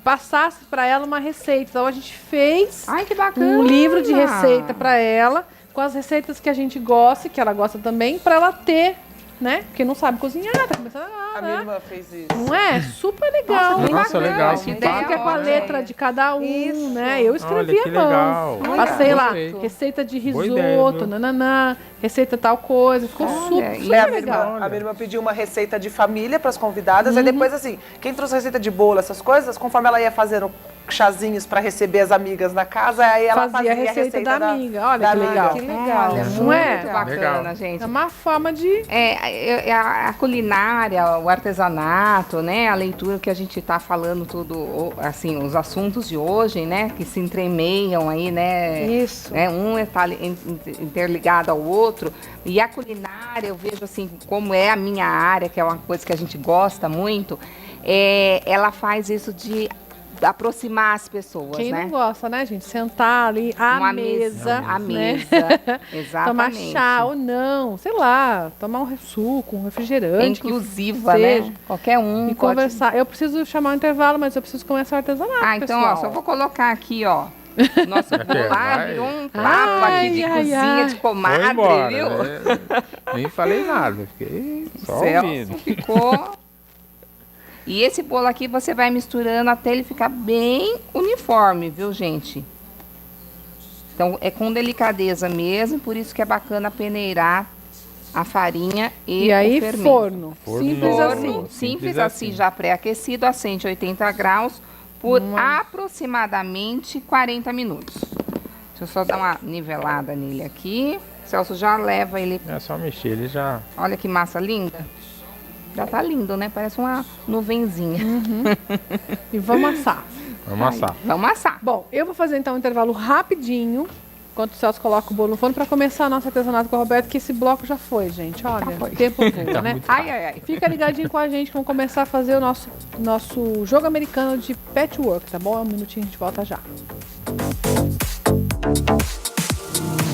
passasse pra ela uma receita. Então a gente fez Ai, que bacana. um livro de receita pra ela, com as receitas que a gente gosta, e que ela gosta também, pra ela ter, né? Porque não sabe cozinhar, tá começando A minha irmã fez isso. Não é? Super legal. Nossa, Nossa, bacana, legal. que Então ideia fica com a ótima. letra de cada um, Isso. né? Eu escrevi Olha, que à mão. legal. Passei lá, Gostei. receita de Boa ideia, risoto, viu? nananã, receita tal coisa. Ficou Olha, super, e super A minha, legal. irmã, a minha irmã pediu uma receita de família para as convidadas, aí depois assim, quem trouxe receita de bolo, essas coisas, conforme ela ia fazendo chazinhos para receber as amigas na casa, aí ela Fazia fazia a receita da amiga. Olha que legal. Que legal. Olha, Não é? muito bacana, Legal. gente. É uma forma de... A culinária, o artesanato, né? A leitura que a gente está falando tudo, assim, os assuntos de hoje, né? Que se entremeiam aí, né? Isso. Né, um está interligado ao outro. E a culinária, eu vejo assim, como é a minha área, que é uma coisa que a gente gosta muito, ela faz isso de aproximar as pessoas, Quem né? não gosta, né, gente? Sentar ali à Uma mesa. A né? mesa, Tomar exatamente. chá ou não, sei lá, tomar um suco, um refrigerante. É inclusiva, que né? seja. Qualquer um E pode... conversar. Eu preciso chamar um intervalo, mas eu preciso começar o artesanato, Ah, então, pessoal. ó, só vou colocar aqui, ó. Nosso bolo lá Vai. virou um papo Ai, aqui de ai, cozinha, ai. de Foi comadre, embora. viu? né? Nem falei nada. Fiquei só Celso ouvindo. ficou... E esse bolo aqui você vai misturando até ele ficar bem uniforme, viu, gente? Então, é com delicadeza mesmo, por isso que é bacana peneirar a farinha e, E aí, o fermento. forno. Forno Simples novo. assim. Simples, Simples assim, assim. já pré-aquecido a 180 graus por aproximadamente 40 minutos. Deixa eu só dar uma nivelada nele aqui. Celso já leva ele. É só mexer, ele já... Olha que massa linda. Já tá lindo, né? Parece uma nuvenzinha. E vamos assar. Vamos assar. Vamos assar. Bom, eu vou fazer então um intervalo rapidinho Enquanto o Celso coloca o bolo no forno para começar o nosso artesanato com o Roberto, que esse bloco já foi, gente. Olha, tempo voa, Tá né? muito Ai, ai, ai. Fica ligadinho com a gente, vamos começar a fazer o nosso jogo americano de patchwork, tá bom? Um minutinho, a gente volta já.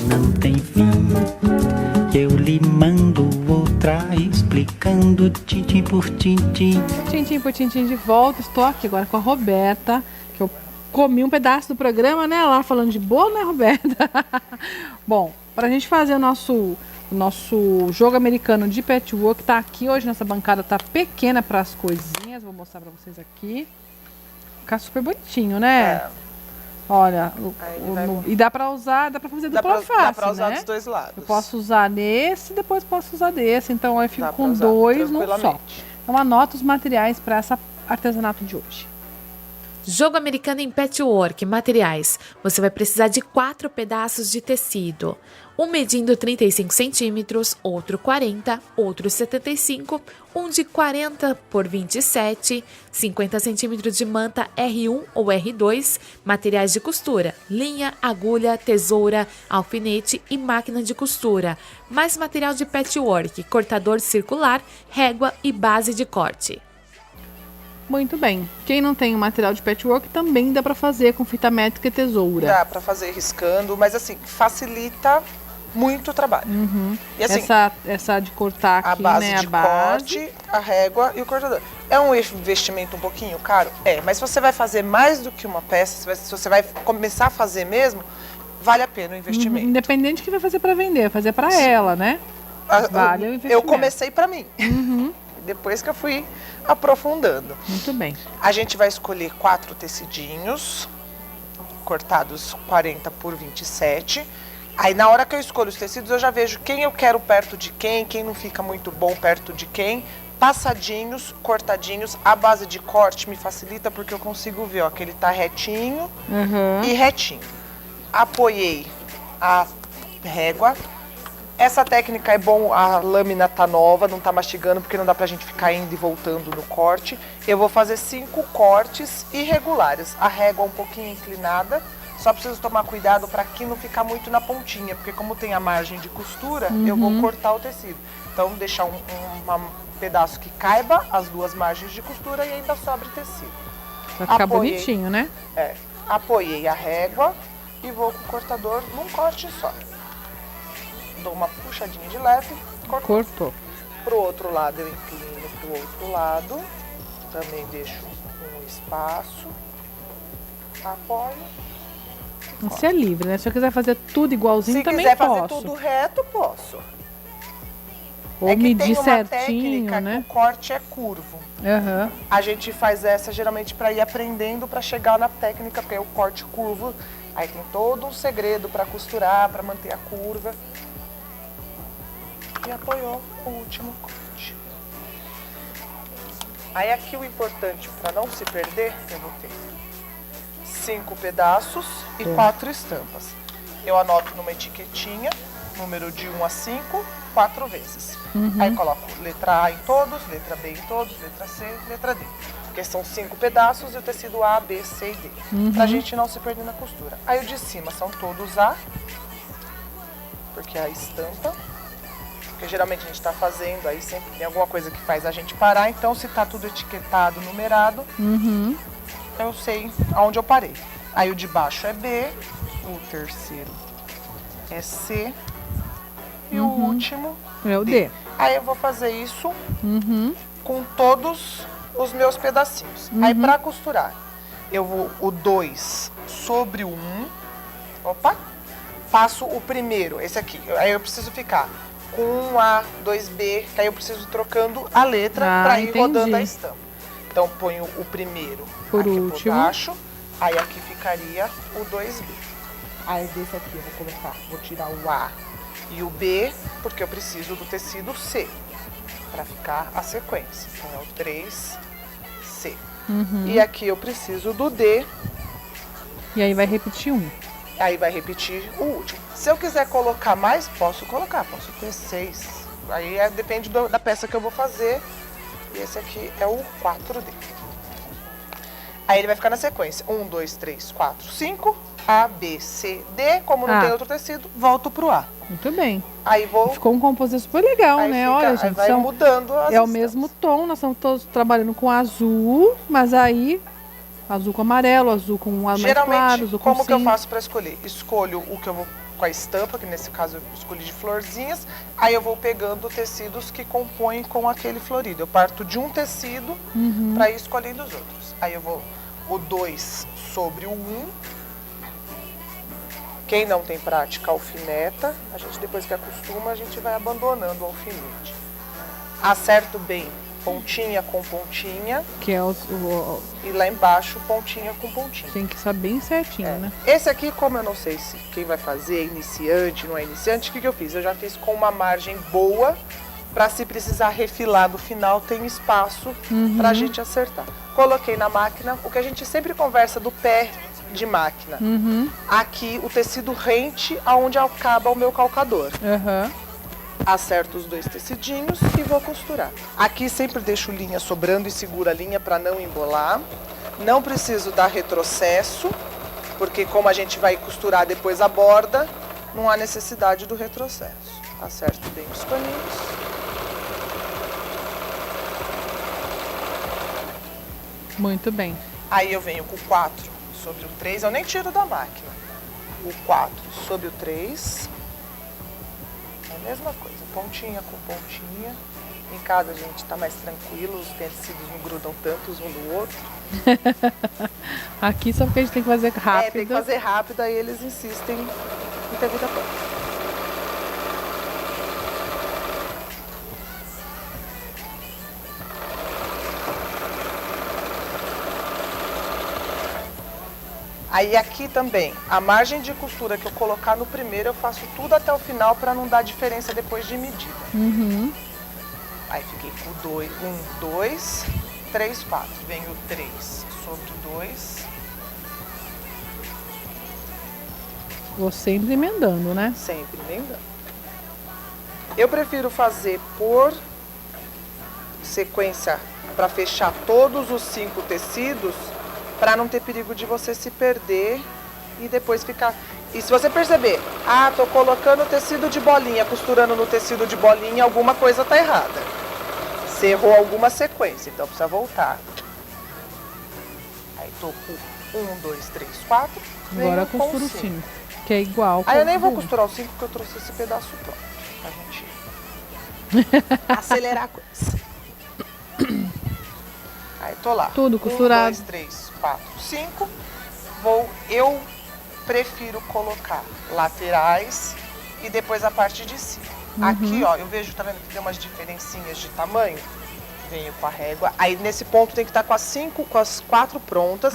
Não tem fim, eu lhe mando outra explicando tintim por tintim. Tintim por tintim de volta, estou aqui agora com a Roberta, que eu comi um pedaço do programa, né? Lá falando de bolo, né, Roberta? Bom, para a gente fazer o nosso jogo americano de patchwork, tá aqui hoje, nossa bancada tá pequena para as coisinhas, vou mostrar para vocês aqui. Fica super bonitinho, né? Olha, e dá pra usar, dá pra fazer dupla face, dá pra usar né? dos dois lados. Eu posso usar nesse, depois posso usar desse. Então eu fico Dá com pra usar dois num só. tranquilamente. Então anota os materiais para essa artesanato de hoje. Jogo americano em patchwork, materiais. Você vai precisar de 4 pedaços de tecido. Um medindo 35 centímetros, outro 40, outro 75, um de 40 por 27, 50 centímetros de manta R1 ou R2, materiais de costura, linha, agulha, tesoura, alfinete e máquina de costura, mais material de patchwork, cortador circular, régua e base de corte. Muito bem. Quem não tem o material de patchwork também dá para fazer com fita métrica e tesoura. Dá pra fazer riscando, mas assim, facilita muito o trabalho. E assim, Essa de cortar a aqui, base né? de corte, a régua e o cortador. É um investimento um pouquinho caro? É, mas se você vai fazer mais do que uma peça, se você vai começar a fazer mesmo, vale a pena o investimento. Independente que vai fazer para vender, vai fazer para ela, né? Vale o investimento. Eu comecei pra mim. Depois que eu fui aprofundando. Muito bem. A gente vai escolher 4 tecidinhos, cortados 40 por 27. Aí na hora que eu escolho os tecidos, eu já vejo quem eu quero perto de quem não fica muito bom perto de quem. Passadinhos, cortadinhos. A base de corte me facilita porque eu consigo ver, ó, que ele tá retinho e retinho. Apoiei a régua. Essa técnica é bom, a lâmina tá nova, não tá mastigando, porque não dá pra gente ficar indo e voltando no corte. Eu vou fazer 5 cortes irregulares. A régua um pouquinho inclinada, só preciso tomar cuidado para que não ficar muito na pontinha, porque como tem a margem de costura, eu vou cortar o tecido. Então, deixar um pedaço que caiba as duas margens de costura e ainda sobra tecido. Vai ficar bonitinho, né? Apoiei a régua e vou com o cortador num corte só. Dou uma puxadinha de leve, Cortou. Pro outro lado eu inclino pro outro lado, também deixo um espaço, apoio. Você é livre, né? Se eu quiser fazer tudo igualzinho, Se também quiser posso. fazer tudo reto, posso. Ou é que medir tem uma certinho, técnica né? que o corte é curvo. A gente faz essa geralmente para ir aprendendo para chegar na técnica, porque é o corte curvo. Aí tem todo um segredo para costurar, para manter a curva. E apoiou o último corte. Aí aqui o importante, para não se perder, eu vou ter 5 pedaços e 4 estampas. Eu anoto numa etiquetinha, número de 1 a 5, 4 vezes. Aí coloco letra A em todos, letra B em todos, letra C, letra D. Porque são 5 pedaços e o tecido A, B, C e D. Pra gente não se perder na costura. Aí o de cima são todos A, porque é a estampa. Porque geralmente a gente tá fazendo, aí sempre tem alguma coisa que faz a gente parar. Então se tá tudo etiquetado, numerado, eu sei aonde eu parei. Aí o de baixo é B, o terceiro é C e o último é o D. Aí eu vou fazer isso com todos os meus pedacinhos. Aí pra costurar, eu vou o 2 sobre o 1, faço o primeiro, esse aqui. Aí eu preciso ficar com 1A, 2B, que aí eu preciso trocando a letra pra ir rodando a estampa. Então ponho o primeiro por aqui último. por baixo, aí aqui ficaria o 2B. Aí desse aqui eu vou colocar, vou tirar o A e o B, porque eu preciso do tecido C, para ficar a sequência. Então é o 3C. E aqui eu preciso do D. E aí vai repetir um. Aí vai repetir o último. Se eu quiser colocar mais, posso colocar, posso ter 6. Aí depende da peça que eu vou fazer. E esse aqui é o 4D. Aí ele vai ficar na sequência. 1, 2, 3, 4, 5. A, B, C, D. Como não tem outro tecido, volto pro A. Muito bem. Aí vou... Ficou um composê super legal, aí né? fica, Olha, aí gente, vai mudando as é o mesmo tom, nós estamos todos trabalhando com azul, mas aí azul com amarelo, azul com mais claro, azul com como que eu cinza. faço para escolher? Escolho o que eu vou com a estampa, que nesse caso eu escolhi de florzinhas, aí eu vou pegando tecidos que compõem com aquele florido. Eu parto de um tecido para ir escolhendo os outros. Aí eu vou o 2 sobre o 1. Quem não tem prática, alfineta. A gente, depois que acostuma, a gente vai abandonando o alfinete. Acerto bem pontinha com pontinha. Que é E lá embaixo, pontinha com pontinha. tem que estar bem certinho, né? Esse aqui, como eu não sei se quem vai fazer é iniciante, não é iniciante, o que eu fiz? Eu já fiz com uma margem boa, para se precisar refilar no final, tem espaço pra gente acertar. Coloquei na máquina, o que a gente sempre conversa do pé de máquina. Aqui o tecido rente aonde acaba o meu calcador. Acerto os 2 tecidinhos e vou costurar. Aqui sempre deixo linha sobrando e seguro a linha para não embolar. Não preciso dar retrocesso, porque como a gente vai costurar depois a borda, não há necessidade do retrocesso. Acerto bem os paninhos. Muito bem. Aí eu venho com o 4 sobre o 3, eu nem tiro da máquina. O 4 sobre o 3. É a mesma coisa, pontinha com pontinha. Em casa a gente tá mais tranquilo, os tecidos não grudam tanto um do outro. Aqui só porque a gente tem que fazer rápido. Tem que fazer rápido, aí eles insistem em ter vida pronta. Aí aqui também, a margem de costura que eu colocar no primeiro, eu faço tudo até o final para não dar diferença depois de medida. Aí fiquei com 2, 1, 2, 3, 4. Venho 3 sobre 2. Vou sempre emendando, né? Sempre emendando. Eu prefiro fazer por sequência para fechar todos os 5 tecidos, para não ter perigo de você se perder e depois ficar... E se você perceber, tô colocando tecido de bolinha, costurando no tecido de bolinha, alguma coisa tá errada. Você errou alguma sequência, então precisa voltar. Aí tô com 1, 2, 3, 4. Agora eu costuro o 5, que é igual. Aí eu nem vou costurar o 5 porque eu trouxe esse pedaço pronto. Pra gente acelerar a coisa. Aí tô lá. Tudo costurado. 1, 2, 3, 4, 5. Eu prefiro colocar laterais e depois a parte de cima. Aqui, ó, eu vejo, tá vendo que tem umas diferencinhas de tamanho? Venho com a régua. Aí nesse ponto tem que estar com as 4 prontas.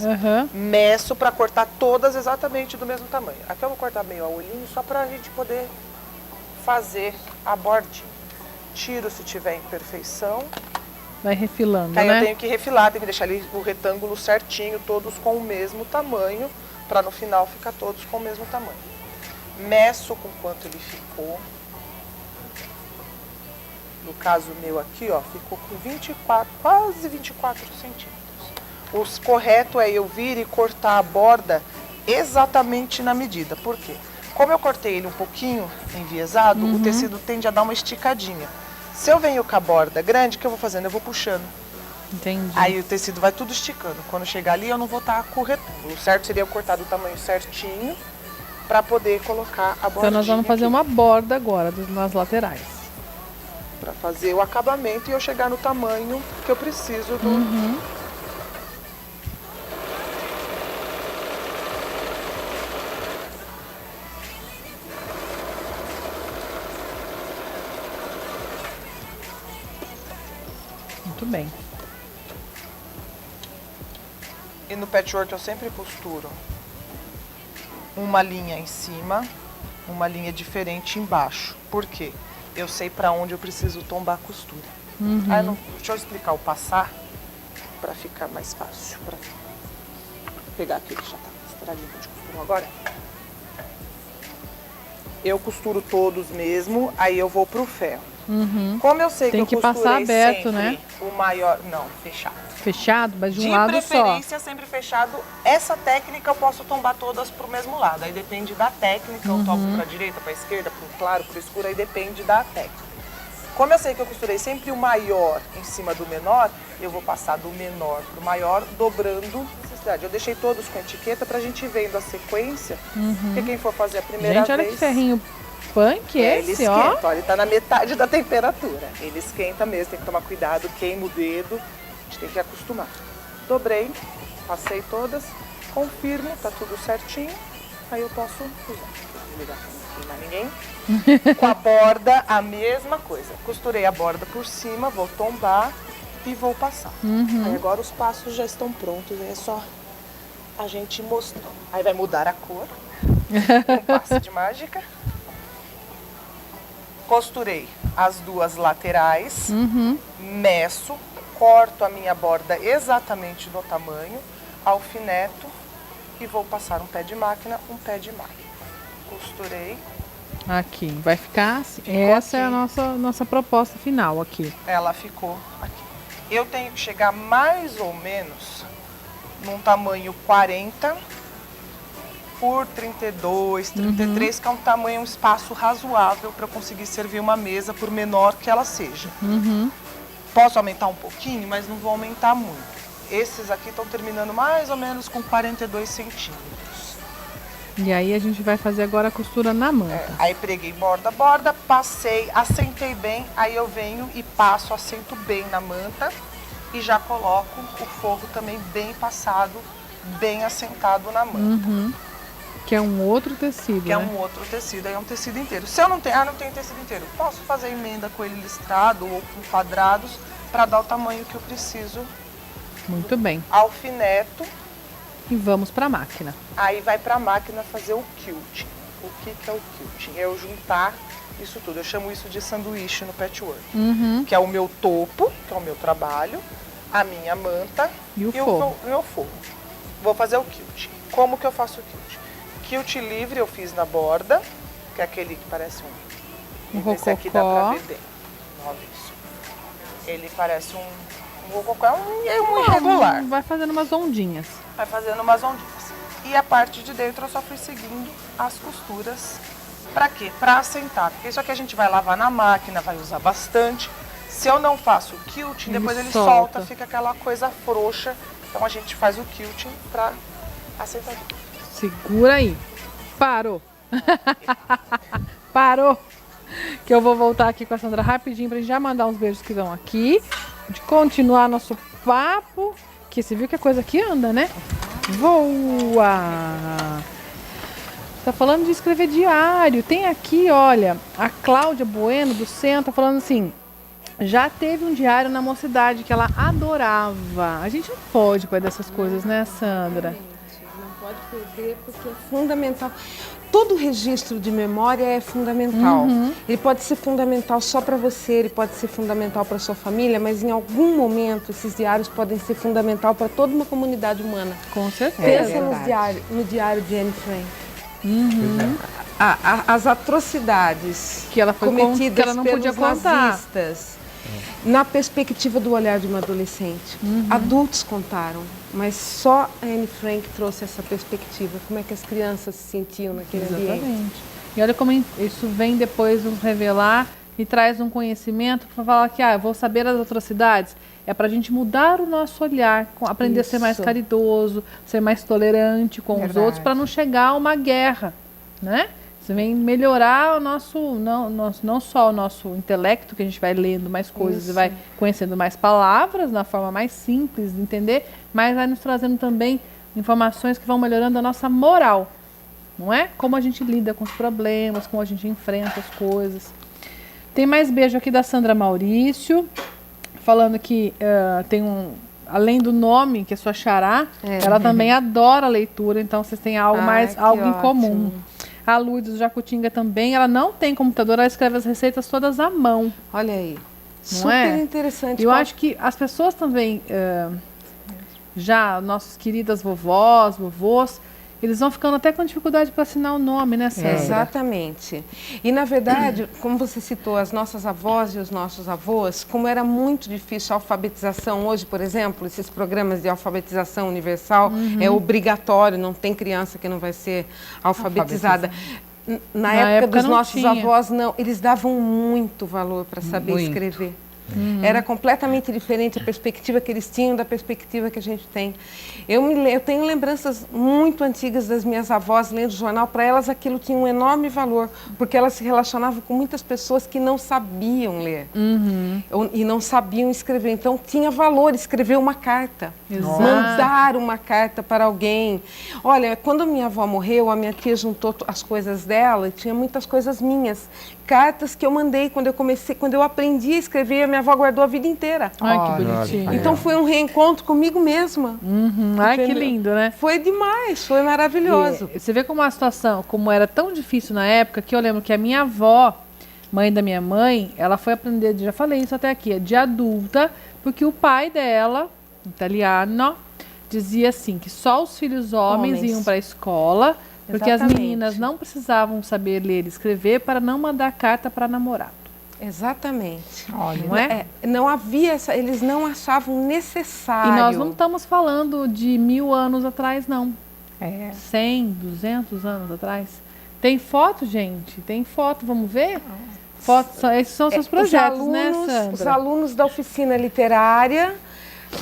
Meço pra cortar todas exatamente do mesmo tamanho. Aqui eu vou cortar meio a olhinho só pra gente poder fazer a bordinha. Tiro se tiver imperfeição. Vai refilando, Aí né? eu tenho que refilar, tenho que deixar ali o retângulo certinho, todos com o mesmo tamanho, para no final ficar todos com o mesmo tamanho. Meço com quanto ele ficou. No caso meu aqui, ó, ficou com 24, quase 24 centímetros. O correto é eu vir e cortar a borda exatamente na medida. Por quê? Como eu cortei ele um pouquinho enviesado, o tecido tende a dar uma esticadinha. Se eu venho com a borda grande, o que eu vou fazendo? Eu vou puxando. Entendi. Aí o tecido vai tudo esticando. Quando chegar ali, eu não vou estar com o retângulo. O certo seria eu cortar do tamanho certinho para poder colocar a bordinha. Então nós vamos fazer aqui, uma borda agora nas laterais. para fazer o acabamento e eu chegar no tamanho que eu preciso do... Muito bem. E no patchwork eu sempre costuro uma linha em cima, uma linha diferente embaixo. Por quê? Eu sei para onde eu preciso tombar a costura. Deixa eu explicar o passar para ficar mais fácil. Pra pegar aqui que já tá estradinho de costura agora. Eu costuro todos mesmo, aí eu vou pro ferro. Como eu sei Tem que eu que passar costurei aberto, sempre né? O maior, não, fechado. Fechado, mas de um De lado só. preferência, sempre fechado. Essa técnica eu posso tombar todas pro mesmo lado. Aí depende da técnica. Eu tomo pra direita, pra esquerda, pro claro, pro escuro. Aí depende da técnica. Como eu sei que eu costurei sempre o maior em cima do menor, eu vou passar do menor pro maior, dobrando necessidade. Eu deixei todos com etiqueta pra gente ir vendo a sequência. Porque quem for fazer a primeira Gente, olha vez... que ferrinho punk ele esse, ó. esquenta, ele tá na metade da temperatura. Ele esquenta mesmo, tem que tomar cuidado, queima o dedo. A gente tem que acostumar. Dobrei, passei todas, confirmo, tá tudo certinho. Aí eu posso usar. Desligar pra não queimar ninguém. Com a borda, a mesma coisa. Costurei a borda por cima, vou tombar e vou passar. Aí agora os passos já estão prontos, é só a gente mostrar. Aí vai mudar a cor. Um passo de mágica. Costurei as duas laterais, meço, corto a minha borda exatamente no tamanho, alfineto e vou passar um pé de máquina, um pé de máquina. Costurei. Aqui, vai ficar assim. Ficou Essa é a aqui. nossa proposta final aqui. Ela ficou aqui. Eu tenho que chegar mais ou menos num tamanho 40 por 32, 33, que é um tamanho, um espaço razoável para eu conseguir servir uma mesa, por menor que ela seja. Posso aumentar um pouquinho, mas não vou aumentar muito. Esses aqui estão terminando mais ou menos com 42 centímetros. E aí a gente vai fazer agora a costura na manta. Aí preguei borda, borda, passei, assentei bem, aí eu venho e passo, assento bem na manta e já coloco o forro também bem passado, bem assentado na manta. Que é um outro tecido, Que é né? um outro tecido, aí é um tecido inteiro. Se eu não tenho, não tenho tecido inteiro, posso fazer emenda com ele listrado ou com quadrados para dar o tamanho que eu preciso. Muito bem. Alfineto, E vamos pra máquina. aí vai para a máquina fazer o quilting. O que é o quilting? É eu juntar isso tudo. Eu chamo isso de sanduíche no patchwork. Que é o meu topo, que é o meu trabalho, a minha manta E o forro. meu forro. Vou fazer o quilting. Como que eu faço o quilting? Quilt livre eu fiz na borda, que é aquele que parece um... Esse aqui dá pra ver bem. Olha isso. Ele parece um rococó, é um irregular. Vai fazendo umas ondinhas. Vai fazendo umas ondinhas. E a parte de dentro eu só fui seguindo as costuras. Pra quê? Pra assentar. Porque isso aqui a gente vai lavar na máquina, vai usar bastante. Se eu não faço o quilting, Ele depois ele solta. solta, fica aquela coisa frouxa. Então a gente faz o quilting pra assentar. Segura aí. Parou. Parou. Que eu vou voltar aqui com a Sandra rapidinho pra gente já mandar uns beijos que vão aqui. De continuar nosso papo. Que você viu que a coisa aqui anda, né? Voa! Tá falando de escrever diário. Tem aqui, olha, a Cláudia Bueno do Centro tá falando assim: já teve um diário na mocidade que ela adorava. A gente não pode perder essas coisas, né, Sandra? Não pode perder porque é fundamental. Todo registro de memória é fundamental. Ele pode ser fundamental só para você, ele pode ser fundamental para sua família, mas em algum momento esses diários podem ser fundamental para toda uma comunidade humana. Com certeza. Pensa no diário de Anne Frank. As atrocidades Que ela foi cometidas que ela não pelos podia contar. nazistas, na perspectiva do olhar de uma adolescente. Adultos contaram, mas só a Anne Frank trouxe essa perspectiva. Como é que as crianças se sentiam naquele ambiente. Exatamente. E olha como isso vem depois nos revelar e traz um conhecimento para falar que eu vou saber as atrocidades. É para a gente mudar o nosso olhar, aprender a ser mais Isso. caridoso, ser mais tolerante com os Verdade. outros, para não chegar a uma guerra, né? Isso vem melhorar o não só o nosso intelecto, que a gente vai lendo mais coisas e vai conhecendo mais palavras, na forma mais simples de entender, mas vai nos trazendo também informações que vão melhorando a nossa moral, não é? Como a gente lida com os problemas, como a gente enfrenta as coisas. Tem mais beijo aqui da Sandra Maurício, falando que além do nome, que é sua xará, ela também adora leitura, então vocês têm algo em comum. A Lourdes do Jacutinga também, ela não tem computador, ela escreve as receitas todas à mão. Olha aí. Não Super é? interessante. Eu acho que as pessoas também, já nossas queridas vovós, vovôs, eles vão ficando até com dificuldade para assinar o nome, né, Sandra? Exatamente. E, na verdade, como você citou, as nossas avós e os nossos avós, como era muito difícil a alfabetização hoje, por exemplo, esses programas de alfabetização universal, é obrigatório, não tem criança que não vai ser alfabetizada. Na época dos nossos avós, não, eles davam muito valor para saber escrever. Era completamente diferente a perspectiva que eles tinham da perspectiva que a gente tem. Eu tenho lembranças muito antigas das minhas avós lendo jornal. Para elas aquilo tinha um enorme valor, porque elas se relacionavam com muitas pessoas que não sabiam ler e não sabiam escrever. Então tinha valor escrever uma carta, mandar uma carta para alguém. Olha, quando minha avó morreu, a minha tia juntou as coisas dela e tinha muitas coisas minhas. Cartas que eu mandei quando eu aprendi a escrever, a minha avó guardou a vida inteira. Ai, que bonitinho. Então foi um reencontro comigo mesma. Ai, que lindo, né? Foi demais, foi maravilhoso. E você vê como a situação, como era tão difícil na época, que eu lembro que a minha avó, mãe da minha mãe, ela foi aprender, já falei isso até aqui, de adulta, porque o pai dela, italiano, dizia assim, que só os filhos homens iam para a escola, porque as meninas não precisavam saber ler e escrever para não mandar carta para namorado. Exatamente. Olha, não é? Não havia eles não achavam necessário. E nós não estamos falando de 1000 anos atrás, não. 100, 200 anos atrás. Tem foto, gente? Tem foto, vamos ver? Fotos, esses são os seus projetos, né, Sandra? Os alunos da oficina literária.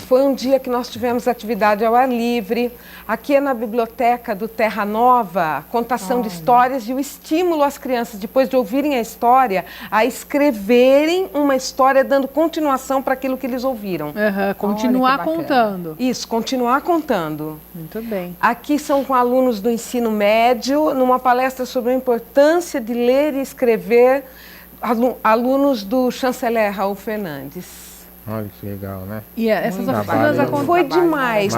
Foi um dia que nós tivemos atividade ao ar livre. Aqui é na biblioteca do Terra Nova, a contação de histórias e o estímulo às crianças, depois de ouvirem a história, a escreverem uma história dando continuação para aquilo que eles ouviram. Continuar contando. Isso, continuar contando. Muito bem. Aqui são com alunos do ensino médio, numa palestra sobre a importância de ler e escrever, alunos do chanceler Raul Fernandes. Olha que legal, né? E essas oficinas acontecem. Foi demais.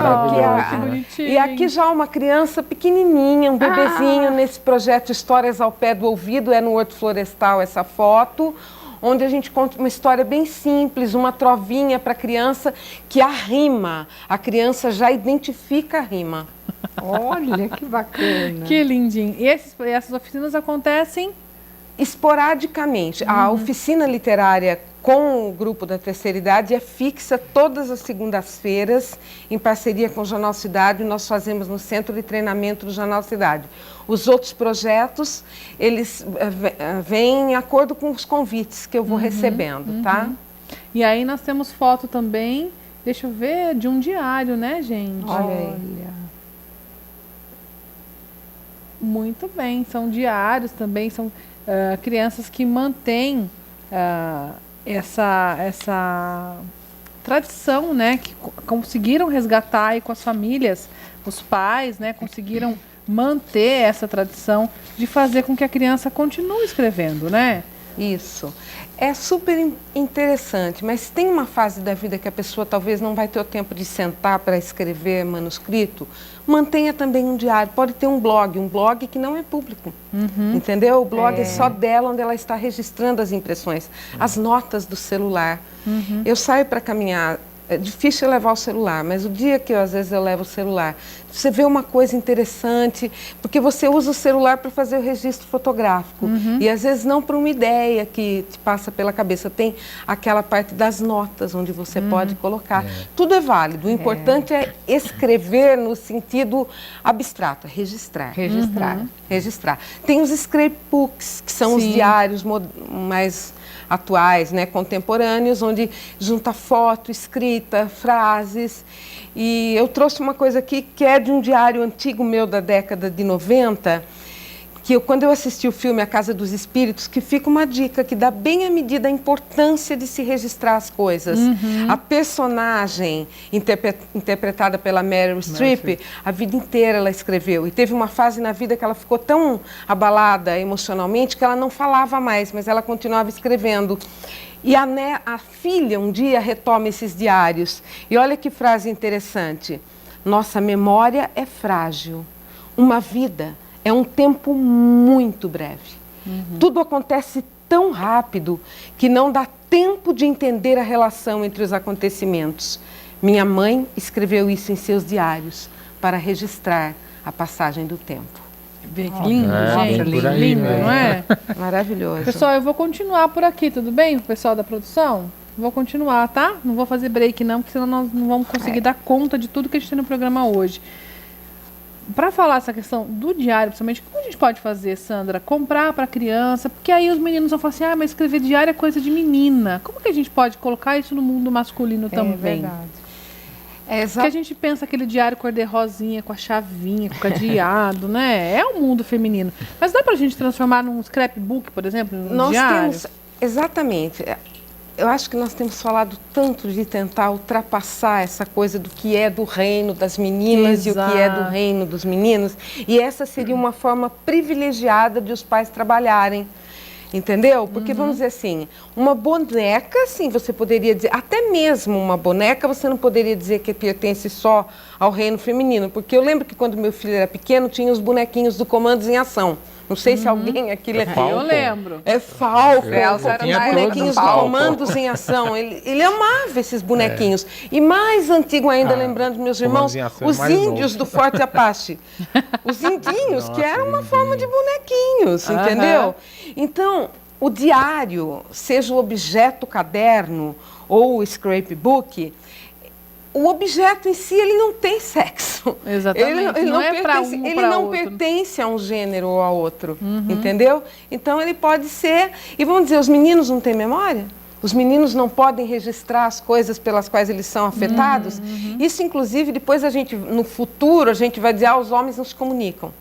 E aqui já uma criança pequenininha, um bebezinho nesse projeto Histórias ao Pé do Ouvido, é no Horto Florestal essa foto, onde a gente conta uma história bem simples, uma trovinha para a criança que a rima, a criança já identifica a rima. Olha, que bacana. Que lindinho. E essas oficinas acontecem? Esporadicamente. A oficina literária com o grupo da terceira idade é fixa todas as segundas-feiras, em parceria com o Jornal Cidade, nós fazemos no Centro de Treinamento do Jornal Cidade. Os outros projetos, eles vêm em acordo com os convites que eu vou recebendo, tá? E aí nós temos foto também, deixa eu ver, de um diário, né, gente? Olha aí. Muito bem, são diários também, são crianças que mantêm essa tradição, né, que conseguiram resgatar aí com as famílias, os pais, né, conseguiram manter essa tradição de fazer com que a criança continue escrevendo, né? Isso. É super interessante, mas tem uma fase da vida que a pessoa talvez não vai ter o tempo de sentar para escrever manuscrito, mantenha também um diário, pode ter um blog que não é público, entendeu? O blog é só dela, onde ela está registrando as impressões, as notas do celular. Eu saio para caminhar, é difícil levar o celular, mas o dia que às vezes eu levo o celular, você vê uma coisa interessante, porque você usa o celular para fazer o registro fotográfico e às vezes não para uma ideia que te passa pela cabeça. Tem aquela parte das notas onde você pode colocar. Tudo é válido. O importante é escrever no sentido abstrato, registrar. Registrar. Tem os scrapbooks, que são os diários mais atuais, né, contemporâneos, onde junta foto, escrita, frases. E eu trouxe uma coisa aqui que é de um diário antigo meu da década de 90, que quando eu assisti o filme A Casa dos Espíritos, que fica uma dica que dá bem a medida a importância de se registrar as coisas. A personagem interpretada pela Meryl Streep, a vida inteira ela escreveu. E teve uma fase na vida que ela ficou tão abalada emocionalmente que ela não falava mais, mas ela continuava escrevendo. E a filha um dia retoma esses diários. E olha que frase interessante. Nossa memória é frágil. Uma vida é um tempo muito breve. Tudo acontece tão rápido que não dá tempo de entender a relação entre os acontecimentos. Minha mãe escreveu isso em seus diários para registrar a passagem do tempo. Vê que lindo, gente. por aí, Lindo, né? não é? Maravilhoso. Pessoal, eu vou continuar por aqui, tudo bem? O pessoal da produção? Vou continuar, tá? Não vou fazer break não, porque senão nós não vamos conseguir dar conta de tudo que a gente tem no programa hoje. Para falar essa questão do diário, principalmente, o que a gente pode fazer, Sandra? Comprar para criança, porque aí os meninos vão falar assim, mas escrever diário é coisa de menina. Como que a gente pode colocar isso no mundo masculino também? Verdade. Porque a gente pensa aquele diário cor-de-rosinha, com a chavinha, com o cadeado, né? É um mundo feminino. Mas dá pra gente transformar num scrapbook, por exemplo, num diário? Temos, exatamente. Eu acho que nós temos falado tanto de tentar ultrapassar essa coisa do que é do reino das meninas Exato. e o que é do reino dos meninos. E essa seria uma forma privilegiada de os pais trabalharem. Entendeu? Porque, vamos dizer assim, uma boneca, sim, você poderia dizer, até mesmo uma boneca, você não poderia dizer que pertence só ao reino feminino. Porque eu lembro que quando meu filho era pequeno, tinha os bonequinhos do Comandos em Ação. Não sei se alguém aqui lembra. Eu lembro. É Falcon, tinha bonequinhos do todos Comandos em Ação. Ele amava esses bonequinhos. E mais antigo ainda, lembrando meus irmãos, Comandos em Ação é os mais índios novo. do Forte Apache. Os indinhos, que era uma forma de bonequinhos, entendeu? Então, o diário, seja o objeto caderno ou o scrapbook, o objeto em si, ele não tem sexo. Exatamente. Ele não é para pertence, um ele para não outro. pertence a um gênero ou a outro, entendeu? Então, ele pode ser... E vamos dizer, os meninos não têm memória? Os meninos não podem registrar as coisas pelas quais eles são afetados? Isso, inclusive, depois no futuro, a gente vai dizer, os homens não se comunicam.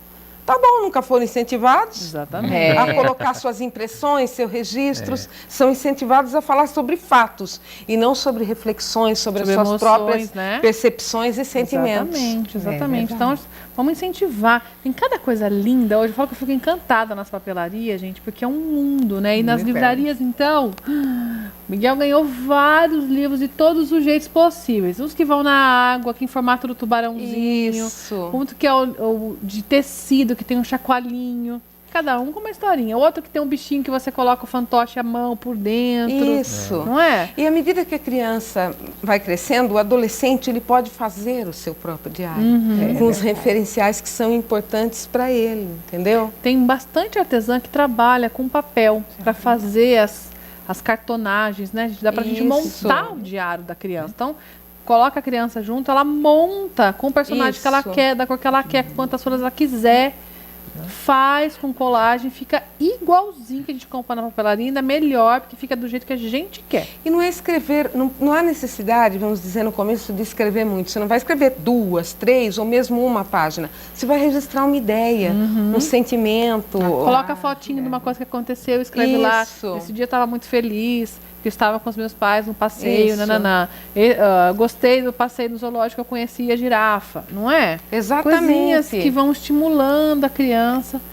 Tá bom, nunca foram incentivados Exatamente. a colocar suas impressões, seus registros, são incentivados a falar sobre fatos e não sobre reflexões, sobre as suas emoções, próprias né? percepções e sentimentos. Exatamente. Então, vamos incentivar. Tem cada coisa linda. Hoje eu falo que eu fico encantada nas papelarias, gente, porque é um mundo, né? E nas livrarias, então, Miguel ganhou vários livros de todos os jeitos possíveis. Uns que vão na água, aqui em formato do tubarãozinho. Isso. Outro que é o de tecido, que tem um chacoalhinho. Cada um com uma historinha. Outro que tem um bichinho que você coloca o fantoche à mão por dentro. Isso. Não é? E à medida que a criança vai crescendo, o adolescente ele pode fazer o seu próprio diário, com os referenciais que são importantes para ele, entendeu? Tem bastante artesã que trabalha com papel para fazer as cartonagens, né? Dá pra gente Isso. montar o diário da criança. Então, coloca a criança junto, ela monta com o personagem que ela Isso. quer, da cor que ela quer, quantas folhas ela quiser. Faz com colagem, fica igualzinho que a gente compra na papelaria, ainda melhor, porque fica do jeito que a gente quer. E não é escrever, não há necessidade, vamos dizer no começo, de escrever muito. Você não vai escrever 2, 3 ou mesmo uma página. Você vai registrar uma ideia, um sentimento. Coloca a fotinho de uma coisa que aconteceu, escreve lá. Isso. Esse dia eu estava muito feliz, que eu estava com os meus pais num passeio, Isso. nananã. Gostei do passeio no zoológico, eu conheci a girafa, não é? Exatamente. Coisinhas que vão estimulando a criança.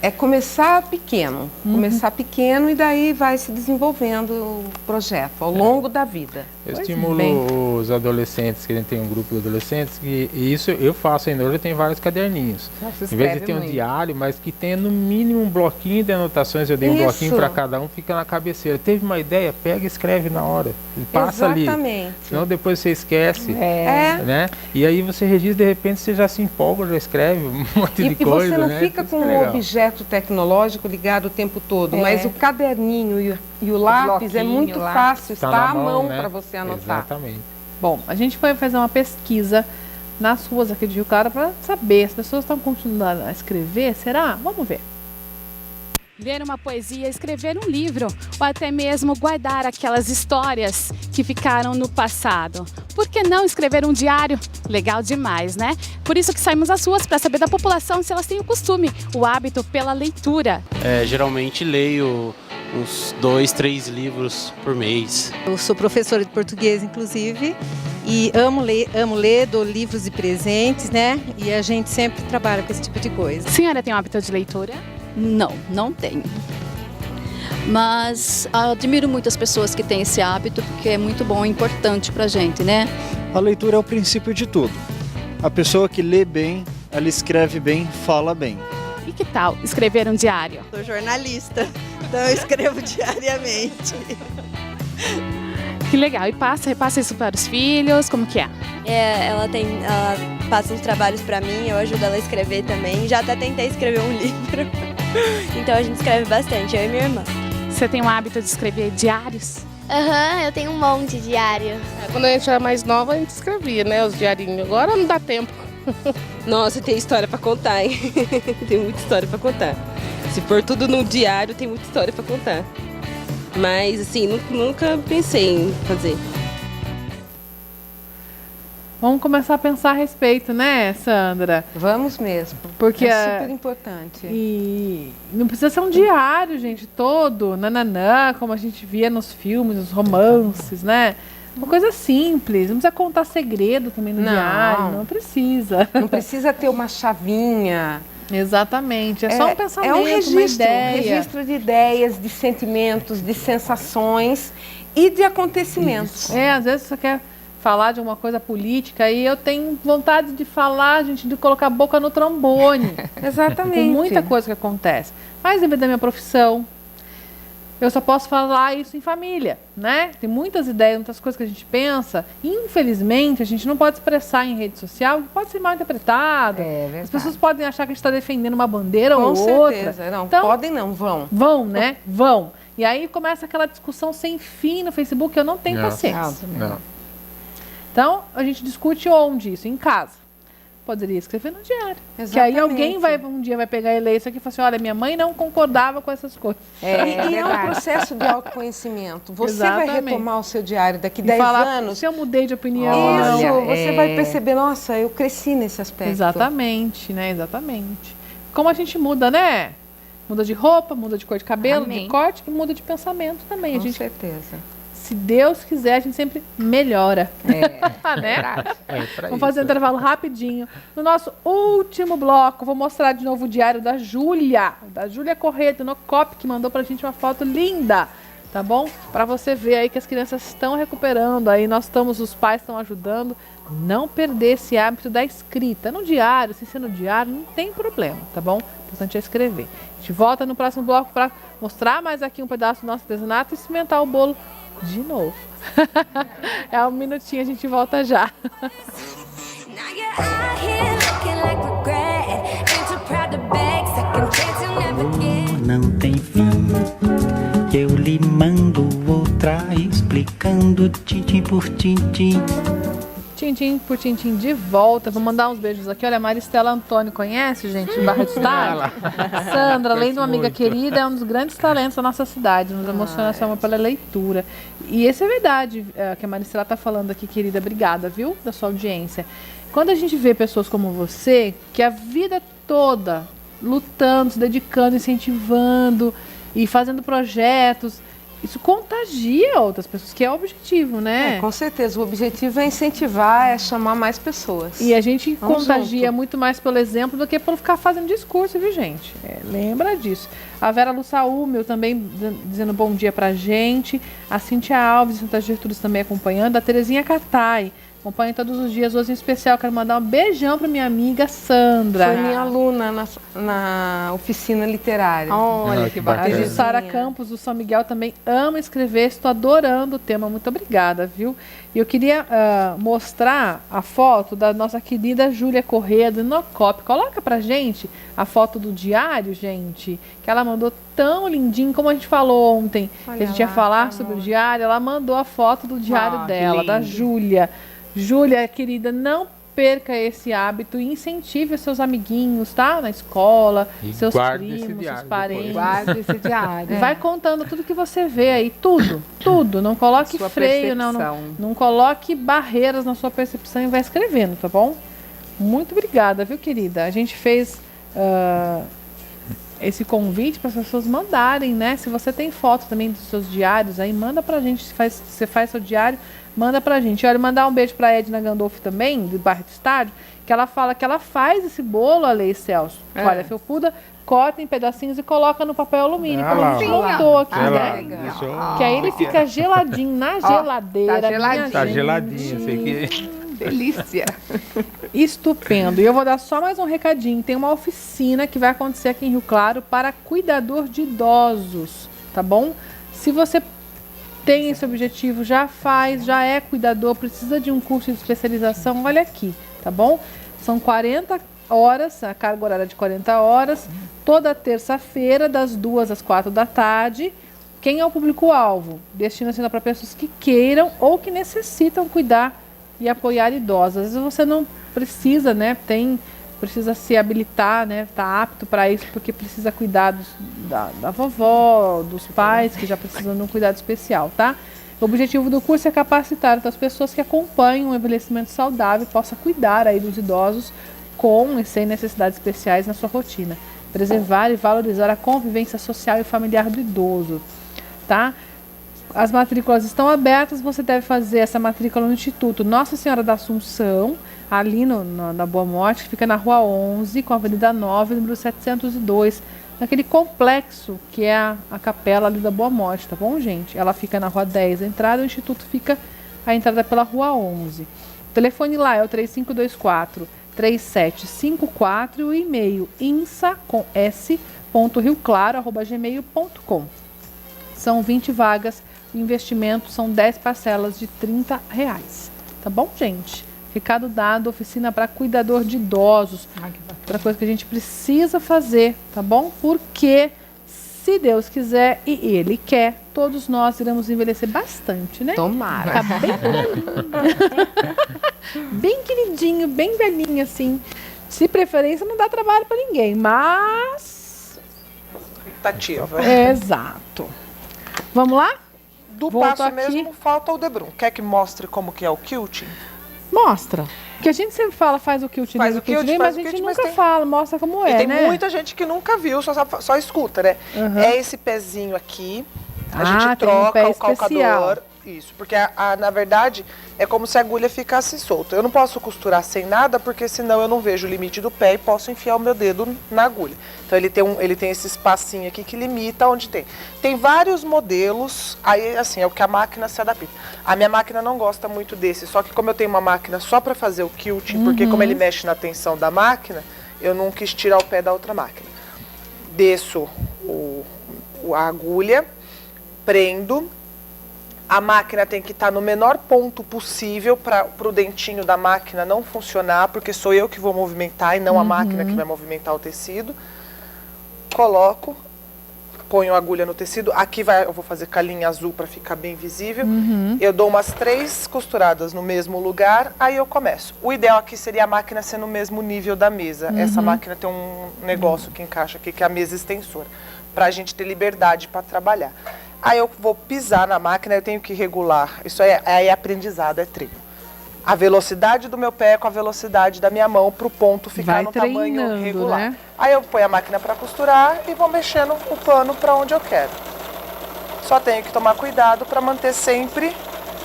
É começar pequeno. Começar pequeno e daí vai se desenvolvendo o projeto ao longo da vida. Eu Pois estimulo bem. os adolescentes, que a gente tem um grupo de adolescentes, e isso eu faço ainda. Hoje eu tenho vários caderninhos. Em vez de ter um diário, mas que tenha no mínimo um bloquinho de anotações, eu dei um Isso. bloquinho para cada um, fica na cabeceira. Teve uma ideia, pega e escreve na hora. Ele passa ali. Exatamente. Senão depois você esquece. É. Né? E aí você registra, de repente você já se empolga, já escreve um monte de E coisa. você não né? fica Isso com é um legal. objeto tecnológico ligado o tempo todo, mas o caderninho e o lápis é bloquinho, muito lápis. fácil, Tá está na à mão né? para você anotar. Exatamente. Bom, a gente foi fazer uma pesquisa nas ruas aqui de Rio Claro para saber, as pessoas estão continuando a escrever, será? Vamos ver. Ler uma poesia, escrever um livro ou até mesmo guardar aquelas histórias que ficaram no passado. Por que não escrever um diário? Legal demais, né? Por isso que saímos às ruas para saber da população se elas têm o costume, o hábito pela leitura. Geralmente leio uns 2, 3 livros por mês. Eu sou professora de português, inclusive, e amo ler, dou livros de presentes, né? E a gente sempre trabalha com esse tipo de coisa. A senhora tem o hábito de leitura? Não tenho. Mas admiro muito as pessoas que têm esse hábito, porque é muito bom, é importante pra gente, né? A leitura é o princípio de tudo. A pessoa que lê bem, ela escreve bem, fala bem. E que tal escrever um diário? Sou jornalista, então eu escrevo diariamente. Que legal. E repassa isso para os filhos, como que é? Ela passa uns trabalhos pra mim, eu ajudo ela a escrever também. Já até tentei escrever um livro. Então a gente escreve bastante, eu e minha irmã. Você tem o hábito de escrever diários? Eu tenho um monte de diário. Quando a gente era mais nova, a gente escrevia, né, os diarinhos. Agora não dá tempo. Nossa, tem história pra contar, hein? Tem muita história pra contar. Se for tudo no diário, tem muita história pra contar. Mas, assim, nunca pensei em fazer. Vamos começar a pensar a respeito, né, Sandra? Vamos mesmo. Porque é super importante. E não precisa ser um diário, gente, todo, nananã, como a gente via nos filmes, nos romances, né? Uma coisa simples, não precisa contar segredo também no diário, não precisa. Não precisa ter uma chavinha. Exatamente, é só um pensamento, é um registro, uma ideia. Registro de ideias, de sentimentos, de sensações e de acontecimentos. Isso. Às vezes você quer falar de uma coisa política e eu tenho vontade de falar, gente, de colocar a boca no trombone. Exatamente. Com muita coisa que acontece. Mas devido à minha profissão, eu só posso falar isso em família, né? Tem muitas ideias, muitas coisas que a gente pensa. Infelizmente, a gente não pode expressar em rede social, que pode ser mal interpretado. As pessoas podem achar que a gente está defendendo uma bandeira ou outra. Com certeza. Não, então, podem não, vão. Vão, né? Vão. E aí começa aquela discussão sem fim no Facebook, eu não tenho paciência. Não. Então, a gente discute onde isso? Em casa. Poderia escrever no diário. Exatamente. Que aí alguém um dia vai pegar e ler isso aqui e falar assim, olha, minha mãe não concordava com essas coisas. E é um processo de autoconhecimento. Você vai retomar o seu diário daqui 10 anos. Se eu mudei de opinião. Você vai perceber, nossa, eu cresci nesse aspecto. Exatamente, né? Exatamente. Como a gente muda, né? Muda de roupa, muda de cor de cabelo, de corte e muda de pensamento também. Com certeza. Se Deus quiser, a gente sempre melhora. Né? Vamos fazer um intervalo rapidinho. No nosso último bloco, vou mostrar de novo o diário da Júlia Corrêa, do Nocop, que mandou pra gente uma foto linda. Tá bom? Pra você ver aí que as crianças estão recuperando. Aí os pais estão ajudando. Não perder esse hábito da escrita. No diário, se ser no diário, não tem problema, tá bom? O importante é escrever. A gente volta no próximo bloco para mostrar mais aqui um pedaço do nosso artesanato e cimentar o bolo de novo. É um minutinho, a gente volta já. Não tem fim, que eu lhe mando outra explicando tintim por tintim. Tintim por tintim de volta. Vou mandar uns beijos aqui. Olha, a Maristela Antônio conhece, gente, de Barra do Estado? Sandra, além de uma amiga querida, é um dos grandes talentos da nossa cidade. Nos emociona só pela leitura. E isso é verdade, que a Maristela está falando aqui, querida. Obrigada, viu, da sua audiência. Quando a gente vê pessoas como você, que a vida toda lutando, se dedicando, incentivando e fazendo projetos, isso contagia outras pessoas, que é o objetivo, né? Com certeza. O objetivo é incentivar, é chamar mais pessoas. E a gente contagia muito mais pelo exemplo do que por ficar fazendo discurso, viu, gente? Lembra disso. A Vera Lussaúmel também dizendo bom dia pra gente. A Cíntia Alves, Santa Gertrudes também acompanhando. A Terezinha Catai acompanha todos os dias. Hoje em especial, quero mandar um beijão para minha amiga Sandra. Foi minha aluna na oficina literária. Olha que bacana. A Sara Campos, do São Miguel, também ama escrever. Estou adorando o tema. Muito obrigada, viu? E eu queria mostrar a foto da nossa querida Júlia Corrêa, do Nocop. Coloca pra gente a foto do diário, gente, que ela mandou tão lindinho, como a gente falou ontem. Olha que a gente ia falar sobre o diário. Ela mandou a foto do diário dela, da Júlia. Júlia, querida, não perca esse hábito e incentive os seus amiguinhos, tá? Na escola, e seus primos, seus parentes. Guarde esse diário. Vai contando tudo que você vê aí, tudo. Não coloque freio, não coloque barreiras na sua percepção e vai escrevendo, tá bom? Muito obrigada, viu, querida? A gente fez esse convite para as pessoas mandarem, né? Se você tem foto também dos seus diários aí, manda pra gente. Se você faz seu diário, manda pra gente. Olha, mandar um beijo pra Edna Gandolfo também, do bairro do Estádio, que ela fala que ela faz esse bolo, a Lei Celso. Olha, felpuda, corta em pedacinhos e coloca no papel alumínio, como a gente montou aqui, né? Que aí ele fica geladinho na geladeira. Tá geladinho, sei que... Delícia. Estupendo. E eu vou dar só mais um recadinho. Tem uma oficina que vai acontecer aqui em Rio Claro para cuidador de idosos, tá bom? Se você tem esse objetivo, já faz, já é cuidador, precisa de um curso de especialização, olha aqui, tá bom? São 40 horas, a carga horária de 40 horas, toda terça-feira, das 2 às 4 da tarde. Quem é o público-alvo? Destina-se para pessoas que queiram ou que necessitam cuidar e apoiar idosos. Às vezes você não precisa, né? Precisa se habilitar, né? Tá apto para isso porque precisa cuidar da vovó, dos pais que já precisam de um cuidado especial, tá? O objetivo do curso é capacitar as pessoas que acompanham um envelhecimento saudável e possa cuidar aí dos idosos com e sem necessidades especiais na sua rotina. Preservar e valorizar a convivência social e familiar do idoso, tá? As matrículas estão abertas, você deve fazer essa matrícula no Instituto Nossa Senhora da Assunção, ali na Boa Morte, que fica na Rua 11, com a Avenida 9, número 702, naquele complexo que é a capela ali da Boa Morte, tá bom, gente? Ela fica na Rua 10, a entrada, o Instituto fica a entrada pela Rua 11. O telefone lá é o 3524-3754 e o e-mail insa.rioclaro@gmail.com. São 20 vagas, o investimento são 10 parcelas de R$30, tá bom, gente? Recado dado, oficina para cuidador de idosos. Outra coisa que a gente precisa fazer, tá bom? Porque, se Deus quiser e Ele quer, todos nós iremos envelhecer bastante, né? Tomara. Tá bem velhinho. Bem queridinho, bem velhinho, assim. Se preferência, não dá trabalho para ninguém, mas... Expectativa. Exato. Vamos lá? Do Volto passo aqui. mesmo, falta o debrum. Quer que mostre como que é o quilting? Mostra. Porque a gente sempre fala, faz o quilting, Faz o quilting, quilting, mas faz a o gente quilting, nunca mas tem- fala, mostra como E é, tem né? muita gente que nunca viu, só escuta, né? Uhum. É esse pezinho aqui, a Ah, gente tem um troca pé o calcador. especial. Isso, porque na verdade é como se a agulha ficasse solta. Eu não posso costurar sem nada, porque senão eu não vejo o limite do pé e posso enfiar o meu dedo na agulha. Então ele tem esse espacinho aqui que limita onde tem. Tem vários modelos, aí assim, é o que a máquina se adapta. A minha máquina não gosta muito desse, só que como eu tenho uma máquina só para fazer o quilting, porque como ele mexe na tensão da máquina, eu não quis tirar o pé da outra máquina. Desço a agulha, prendo. A máquina tem que estar no menor ponto possível para o dentinho da máquina não funcionar, porque sou eu que vou movimentar e não a máquina que vai movimentar o tecido. Coloco, ponho a agulha no tecido. Aqui eu vou fazer com a linha azul para ficar bem visível. Eu dou umas 3 costuradas no mesmo lugar, aí eu começo. O ideal aqui seria a máquina ser no mesmo nível da mesa. Essa máquina tem um negócio que encaixa aqui, que é a mesa extensora, para a gente ter liberdade para trabalhar. Aí eu vou pisar na máquina, eu tenho que regular. Isso aí é aprendizado, é treino. A velocidade do meu pé com a velocidade da minha mão para o ponto ficar Vai no tamanho treinando, regular. né? Aí eu ponho a máquina para costurar e vou mexendo o pano para onde eu quero. Só tenho que tomar cuidado para manter sempre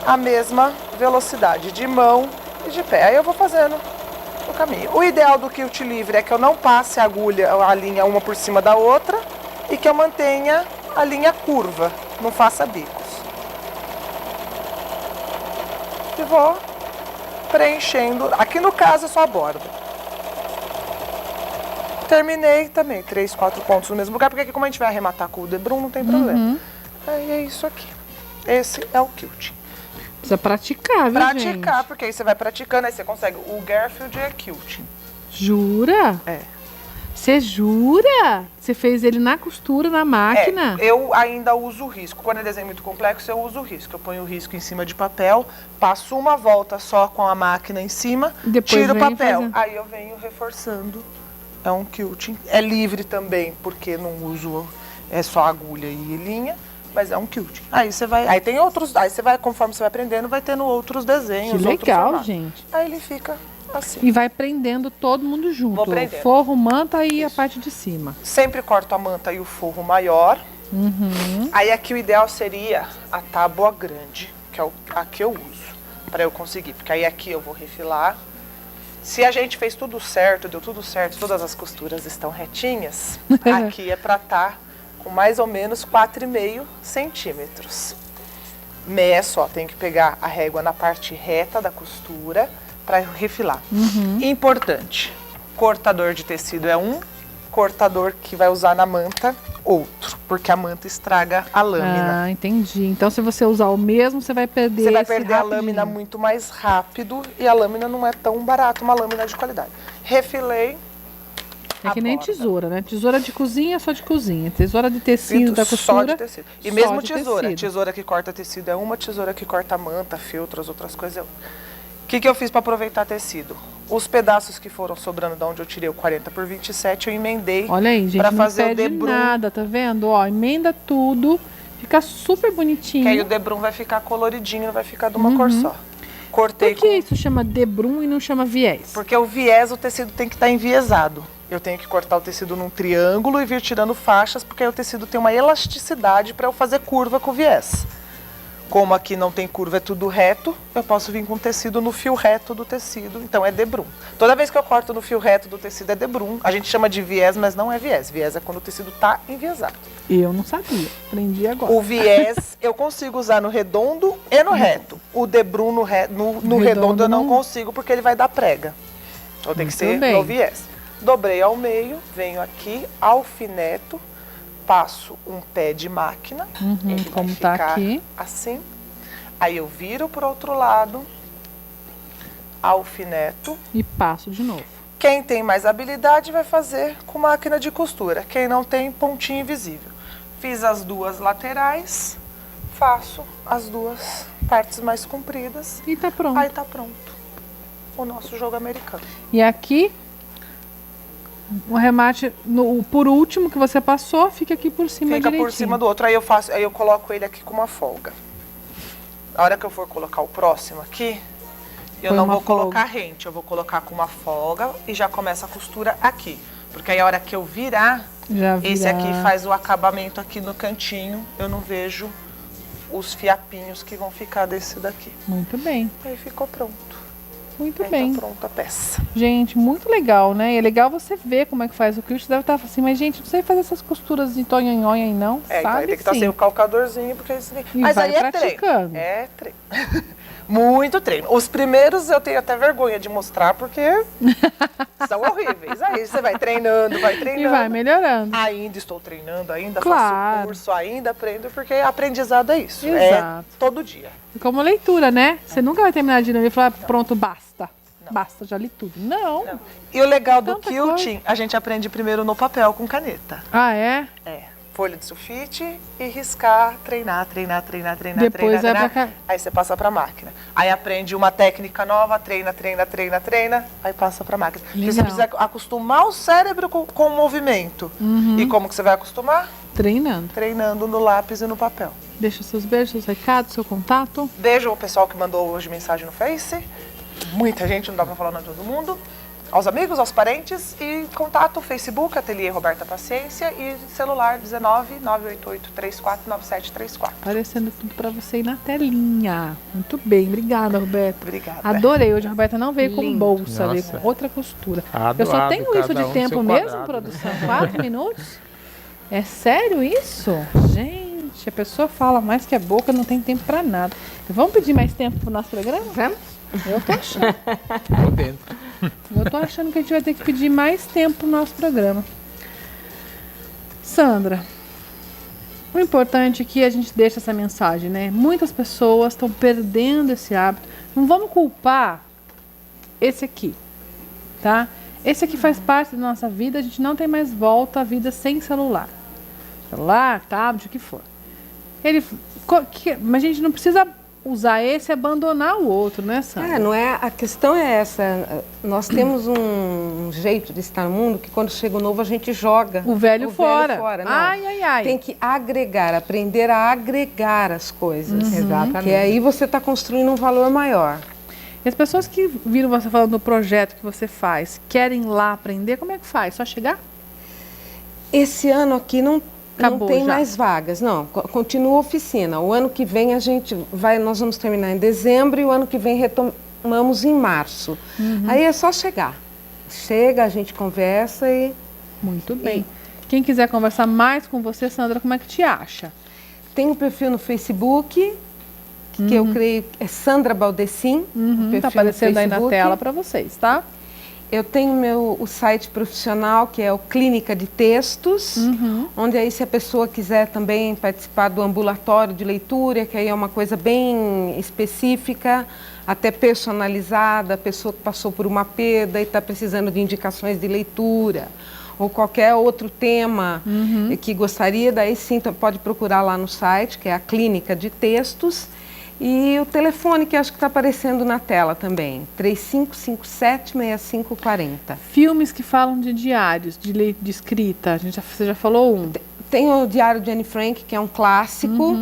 a mesma velocidade de mão e de pé. Aí eu vou fazendo o caminho. O ideal do quilt livre é que eu não passe a linha uma por cima da outra e que eu mantenha a linha curva, não faça bicos. E vou preenchendo, aqui no caso é só a borda. Terminei também, 3, 4 pontos no mesmo lugar, porque aqui como a gente vai arrematar com o debrum, não tem problema. Aí é isso aqui. Esse é o quilt. Precisa praticar, viu, Praticar, gente? porque aí você vai praticando, aí você consegue. O Garfield é quilt. Jura? É. Você jura? Você fez ele na costura, na máquina? Eu ainda uso o risco. Quando é desenho muito complexo, eu uso o risco. Eu ponho o risco em cima de papel, passo uma volta só com a máquina em cima, Depois tiro o vem papel. fazendo. Aí eu venho reforçando. É um quilting. É livre também, porque não uso só agulha e linha, mas é um quilting. Aí você vai. Aí tem outros. Aí você vai, conforme você vai aprendendo, vai tendo outros desenhos. Que outros legal, formatos. gente. Aí ele fica assim. E vai prendendo todo mundo junto. Vou prendendo. Forro, manta e a parte de cima. Sempre corto a manta e o forro maior. Aí aqui o ideal seria a tábua grande, que é a que eu uso, para eu conseguir. Porque aí aqui eu vou refilar. Se a gente fez tudo certo, deu tudo certo, todas as costuras estão retinhas, aqui é para estar com mais ou menos 4,5 centímetros. Meço, ó, tenho que pegar a régua na parte reta da costura para refilar. Importante, cortador de tecido é um, cortador que vai usar na manta, outro. porque a manta estraga a lâmina. Ah, entendi. Então, se você usar o mesmo, você vai perder Você vai esse perder a rapidinho. lâmina muito mais rápido e a lâmina não é tão barata, uma lâmina de qualidade. Refilei. É que nem tesoura, né? Tesoura de cozinha, só de cozinha. Tesoura de tecido da costura, só de tecido. E só mesmo de tesoura. tecido. Tesoura que corta tecido é uma, tesoura que corta manta, filtro, as outras coisas é outra. O que eu fiz para aproveitar tecido? Os pedaços que foram sobrando de onde eu tirei o 40 por 27, eu emendei. Olha aí, gente, para não fazer o perde debrum. nada, tá vendo? Ó, emenda tudo, fica super bonitinho. Que aí o debrum vai ficar coloridinho, não vai ficar de uma cor só. Cortei Por que isso chama debrum e não chama viés? Porque o viés, o tecido tem que estar enviesado. Eu tenho que cortar o tecido num triângulo e vir tirando faixas, porque aí o tecido tem uma elasticidade para eu fazer curva com o viés. Como aqui não tem curva, é tudo reto, eu posso vir com o tecido no fio reto do tecido, então é debrum. Toda vez que eu corto no fio reto do tecido é debrum. A gente chama de viés, mas não é viés. Viés é quando o tecido está enviesado. Eu não sabia, aprendi agora. O viés eu consigo usar no redondo e no reto. O debrum no redondo eu não consigo, porque ele vai dar prega. Então tem que ser no viés. Dobrei ao meio, venho aqui, alfineto, passo um pé de máquina, ele como vai tá ficar aqui. assim. Aí eu viro pro outro lado, alfineto. E passo de novo. Quem tem mais habilidade vai fazer com máquina de costura. Quem não tem, pontinho invisível. Fiz as duas laterais, faço as duas partes mais compridas. E tá pronto. Aí tá pronto o nosso jogo americano. E aqui, o remate, por último que você passou, fica aqui por cima Fica direitinho. por cima do outro. Aí eu coloco ele aqui com uma folga. A hora que eu for colocar o próximo aqui, eu não vou colocar rente, eu vou colocar com uma folga e já começa a costura aqui. Porque aí a hora que eu virar, esse aqui faz o acabamento aqui no cantinho, eu não vejo os fiapinhos que vão ficar desse daqui. Muito bem. Aí ficou pronto. Muito aí bem. Tá pronta a peça. Gente, muito legal, né? E é legal você ver como é que faz. O Cristo deve estar assim, mas gente, não sei fazer essas costuras de tonhonhonha aí não, Então sabe? aí tem que estar sem o calcadorzinho, porque isso... E Mas vai aí é praticando. treino. É treino. Muito treino. Os primeiros eu tenho até vergonha de mostrar, porque são horríveis. Aí você vai treinando, vai treinando. E vai melhorando. Ainda estou treinando, ainda Claro. faço curso, ainda aprendo, porque aprendizado é isso. Exato. É todo dia. Como leitura, né? Você nunca vai terminar de ler e falar, pronto, basta. Basta, já li tudo. Não. E o legal do quilting, a gente aprende primeiro no papel com caneta. Ah, é? É. Folha de sulfite e riscar, treinar. Depois treinar. vai pra cá. Aí você passa pra máquina. Aí aprende uma técnica nova, treina, aí passa pra máquina. Porque você precisa acostumar o cérebro com o movimento. E como que você vai acostumar? Treinando. Treinando no lápis e no papel. Deixa seus beijos, seus recados, seu contato. Beijo ao pessoal que mandou hoje mensagem no Face. Muita gente, não dá pra falar nome de todo mundo. Aos amigos, aos parentes e contato Facebook, Ateliê Roberta Paciência e celular 19 988 34 9734. Aparecendo tudo pra você aí na telinha. Muito bem, obrigada, Roberta. Obrigada. Adorei. Hoje a Roberta não veio com Lindo. bolsa, veio Nossa. com outra costura. Adoado, Eu só tenho isso cada de um tempo seu mesmo, quadrado, produção? né? 4 minutos? É sério isso? Gente, a pessoa fala mais que a boca, não tem tempo pra nada. Vamos pedir mais tempo pro nosso programa? Vamos? Eu tô achando. Eu tô achando que a gente vai ter que pedir mais tempo pro nosso programa. Sandra, o importante é que a gente deixe essa mensagem, né? Muitas pessoas estão perdendo esse hábito. Não vamos culpar esse aqui, tá? Esse aqui faz parte da nossa vida, a gente não tem mais volta à vida sem celular. Celular, tablet, o que for. Mas a gente não precisa usar esse e abandonar o outro, né, Sandra? Não é, a questão é essa. Nós temos um jeito de estar no mundo que quando chega o novo a gente joga o velho fora. Não, Ai. Tem que agregar, aprender a agregar as coisas. Exatamente. Que aí você está construindo um valor maior. E as pessoas que viram você falando do projeto que você faz, querem ir lá aprender, como é que faz? Só chegar? Esse ano aqui não tem já. mais vagas, não. Continua a oficina. O ano que vem nós vamos terminar em dezembro e o ano que vem retomamos em março. Aí é só chegar. Chega, a gente conversa e... Muito bem. Quem quiser conversar mais com você, Sandra, como é que te acha? Tem um perfil no Facebook, que eu creio é Sandra Baldessin. Tá aparecendo aí na tela para vocês, tá? Eu tenho o site profissional, que é o Clínica de Textos, onde aí se a pessoa quiser também participar do ambulatório de leitura, que aí é uma coisa bem específica, até personalizada, a pessoa que passou por uma perda e está precisando de indicações de leitura, ou qualquer outro tema que gostaria, daí sim pode procurar lá no site, que é a Clínica de Textos. E o telefone que acho que está aparecendo na tela também, 3557-6540. Filmes que falam de diários, de escrita, você já falou um. Tem o Diário de Anne Frank, que é um clássico.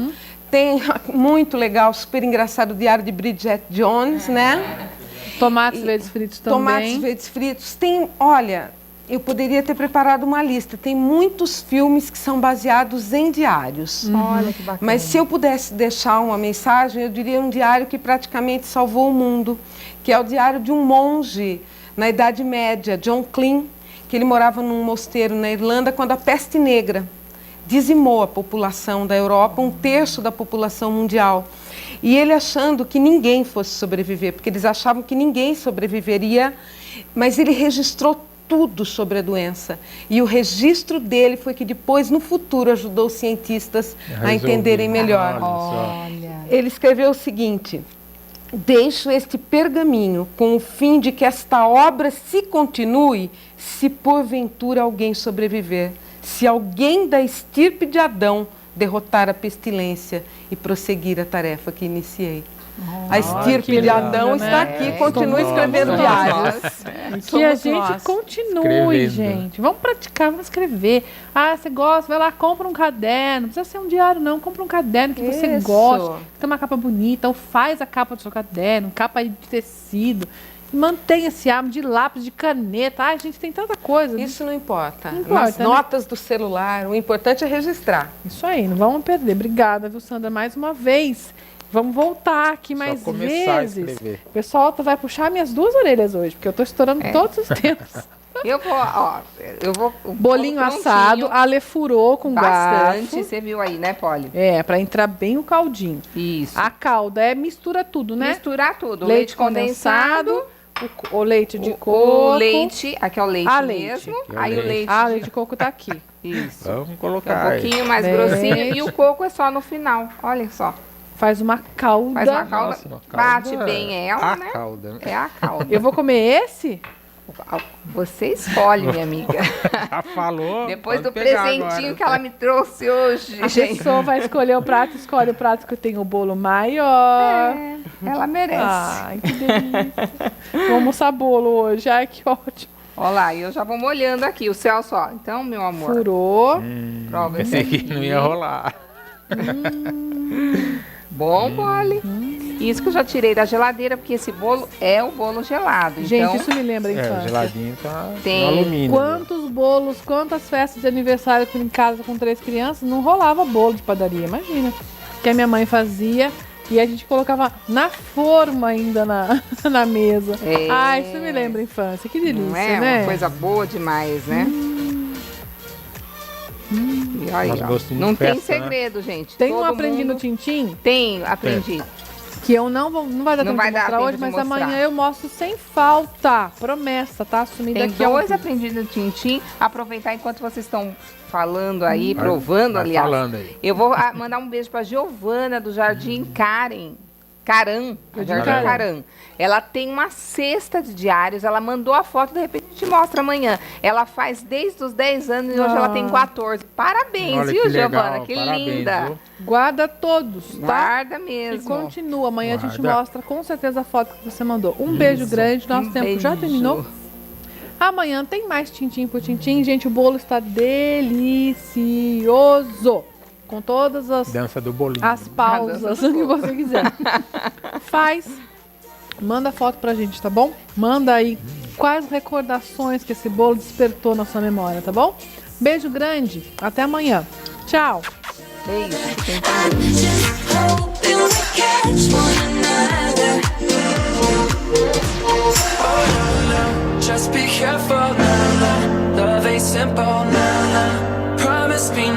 Tem, muito legal, super engraçado, o Diário de Bridget Jones, né? Tomates Verdes Fritos também. Tomates Verdes Fritos. Tem, olha, eu poderia ter preparado uma lista. Tem muitos filmes que são baseados em diários. Olha que bacana. Mas se eu pudesse deixar uma mensagem, eu diria um diário que praticamente salvou o mundo, que é o diário de um monge na Idade Média, John Clean, que ele morava num mosteiro na Irlanda quando a peste negra dizimou a população da Europa, 1/3 da população mundial. E ele achando que ninguém fosse sobreviver, porque eles achavam que ninguém sobreviveria, mas ele registrou tudo sobre a doença. E o registro dele foi que depois, no futuro, ajudou os cientistas a entenderem melhor. Ele escreveu o seguinte: deixo este pergaminho com o fim de que esta obra se continue, se porventura alguém sobreviver, se alguém da estirpe de Adão derrotar a pestilência e prosseguir a tarefa que iniciei. A estirpe de Adão está aqui, continua escrevendo diários. Que a gente continue, gente. Vamos praticar, vamos escrever. Ah, você gosta, vai lá, compra um caderno. Não precisa ser um diário, não. Compra um caderno que você gosta, que tem uma capa bonita, ou faz a capa do seu caderno, capa de tecido. Mantenha esse hábito de lápis, de caneta. Ai, gente, tem tanta coisa. Isso não importa. Não importa, nas notas do celular, o importante é registrar. Isso aí, não vamos perder. Obrigada, viu, Sandra, mais uma vez. Vamos voltar aqui mais vezes. O pessoal vai puxar minhas 2 orelhas hoje, porque eu estou estourando todos os tempos. Eu vou. Bolinho assado, a Ale furou com bastante. garfo. Você viu aí, né, Polly? É, para entrar bem o caldinho. Isso. A calda mistura tudo, né? Misturar tudo. Leite condensado, o leite de coco. O leite, aqui é o leite mesmo. Aí o leite. Ah, o leite de coco tá aqui. Isso. Vamos colocar. Um pouquinho mais grossinho. E o coco é só no final. Olha só. Faz uma calda. Faz uma calda. Nossa, uma calda. Bate bem ela, né? Calda. É a calda. Eu vou comer esse? Você escolhe, minha amiga. Já falou. Depois do presentinho agora que ela me trouxe hoje, a gente. pessoa vai escolher o prato, escolhe o prato que tem o bolo maior. Ela merece. Ai, que delícia. Vou almoçar bolo hoje. Ai, que ótimo. Olha lá, eu já vou molhando aqui. O Celso, ó. Então, meu amor. Furou. Prova pensei que não ia rolar. Bom, Polly. Isso que eu já tirei da geladeira, porque esse bolo é o bolo gelado. Gente, então, isso me lembra a infância. O geladinho tá tem no alumínio. Quantos bolos, quantas festas de aniversário em casa com 3 crianças, não rolava bolo de padaria, imagina. Que a minha mãe fazia e a gente colocava na forma ainda na mesa. Ah, isso me lembra a infância, que delícia, não é? né? Uma coisa boa demais, né? E aí, não tem segredo, né? Gente. Tem um aprendi no Tintim? Tem, aprendi. Que eu não vai dar tempo de mostrar hoje, mas amanhã eu mostro sem falta. Promessa, tá? Assumindo aqui. Tem 2 aprendidos no Tintim. Aproveitar enquanto vocês estão falando aí, provando, aliás. Falando aí. Eu vou mandar um beijo pra Giovana, do Jardim Caran. Ela tem uma cesta de diários, ela mandou a foto, de repente a gente mostra amanhã. Ela faz desde os 10 anos e hoje ela tem 14. Parabéns, olha, viu, que Giovana? legal, Que parabéns, linda. Viu? Guarda todos, tá? Guarda mesmo. E continua. Amanhã a gente mostra com certeza a foto que você mandou. Um beijo grande, nosso tempo já terminou. Amanhã tem mais Tintim por Tintim. Gente, o bolo está delicioso. Com todas as... Dança do bolinho. As pausas, o que você quiser. Faz. Manda foto pra gente, tá bom? Manda aí quais recordações que esse bolo despertou na sua memória, tá bom? Beijo grande. Até amanhã. Tchau. Beijo. Just be careful, love ain't simple, promise me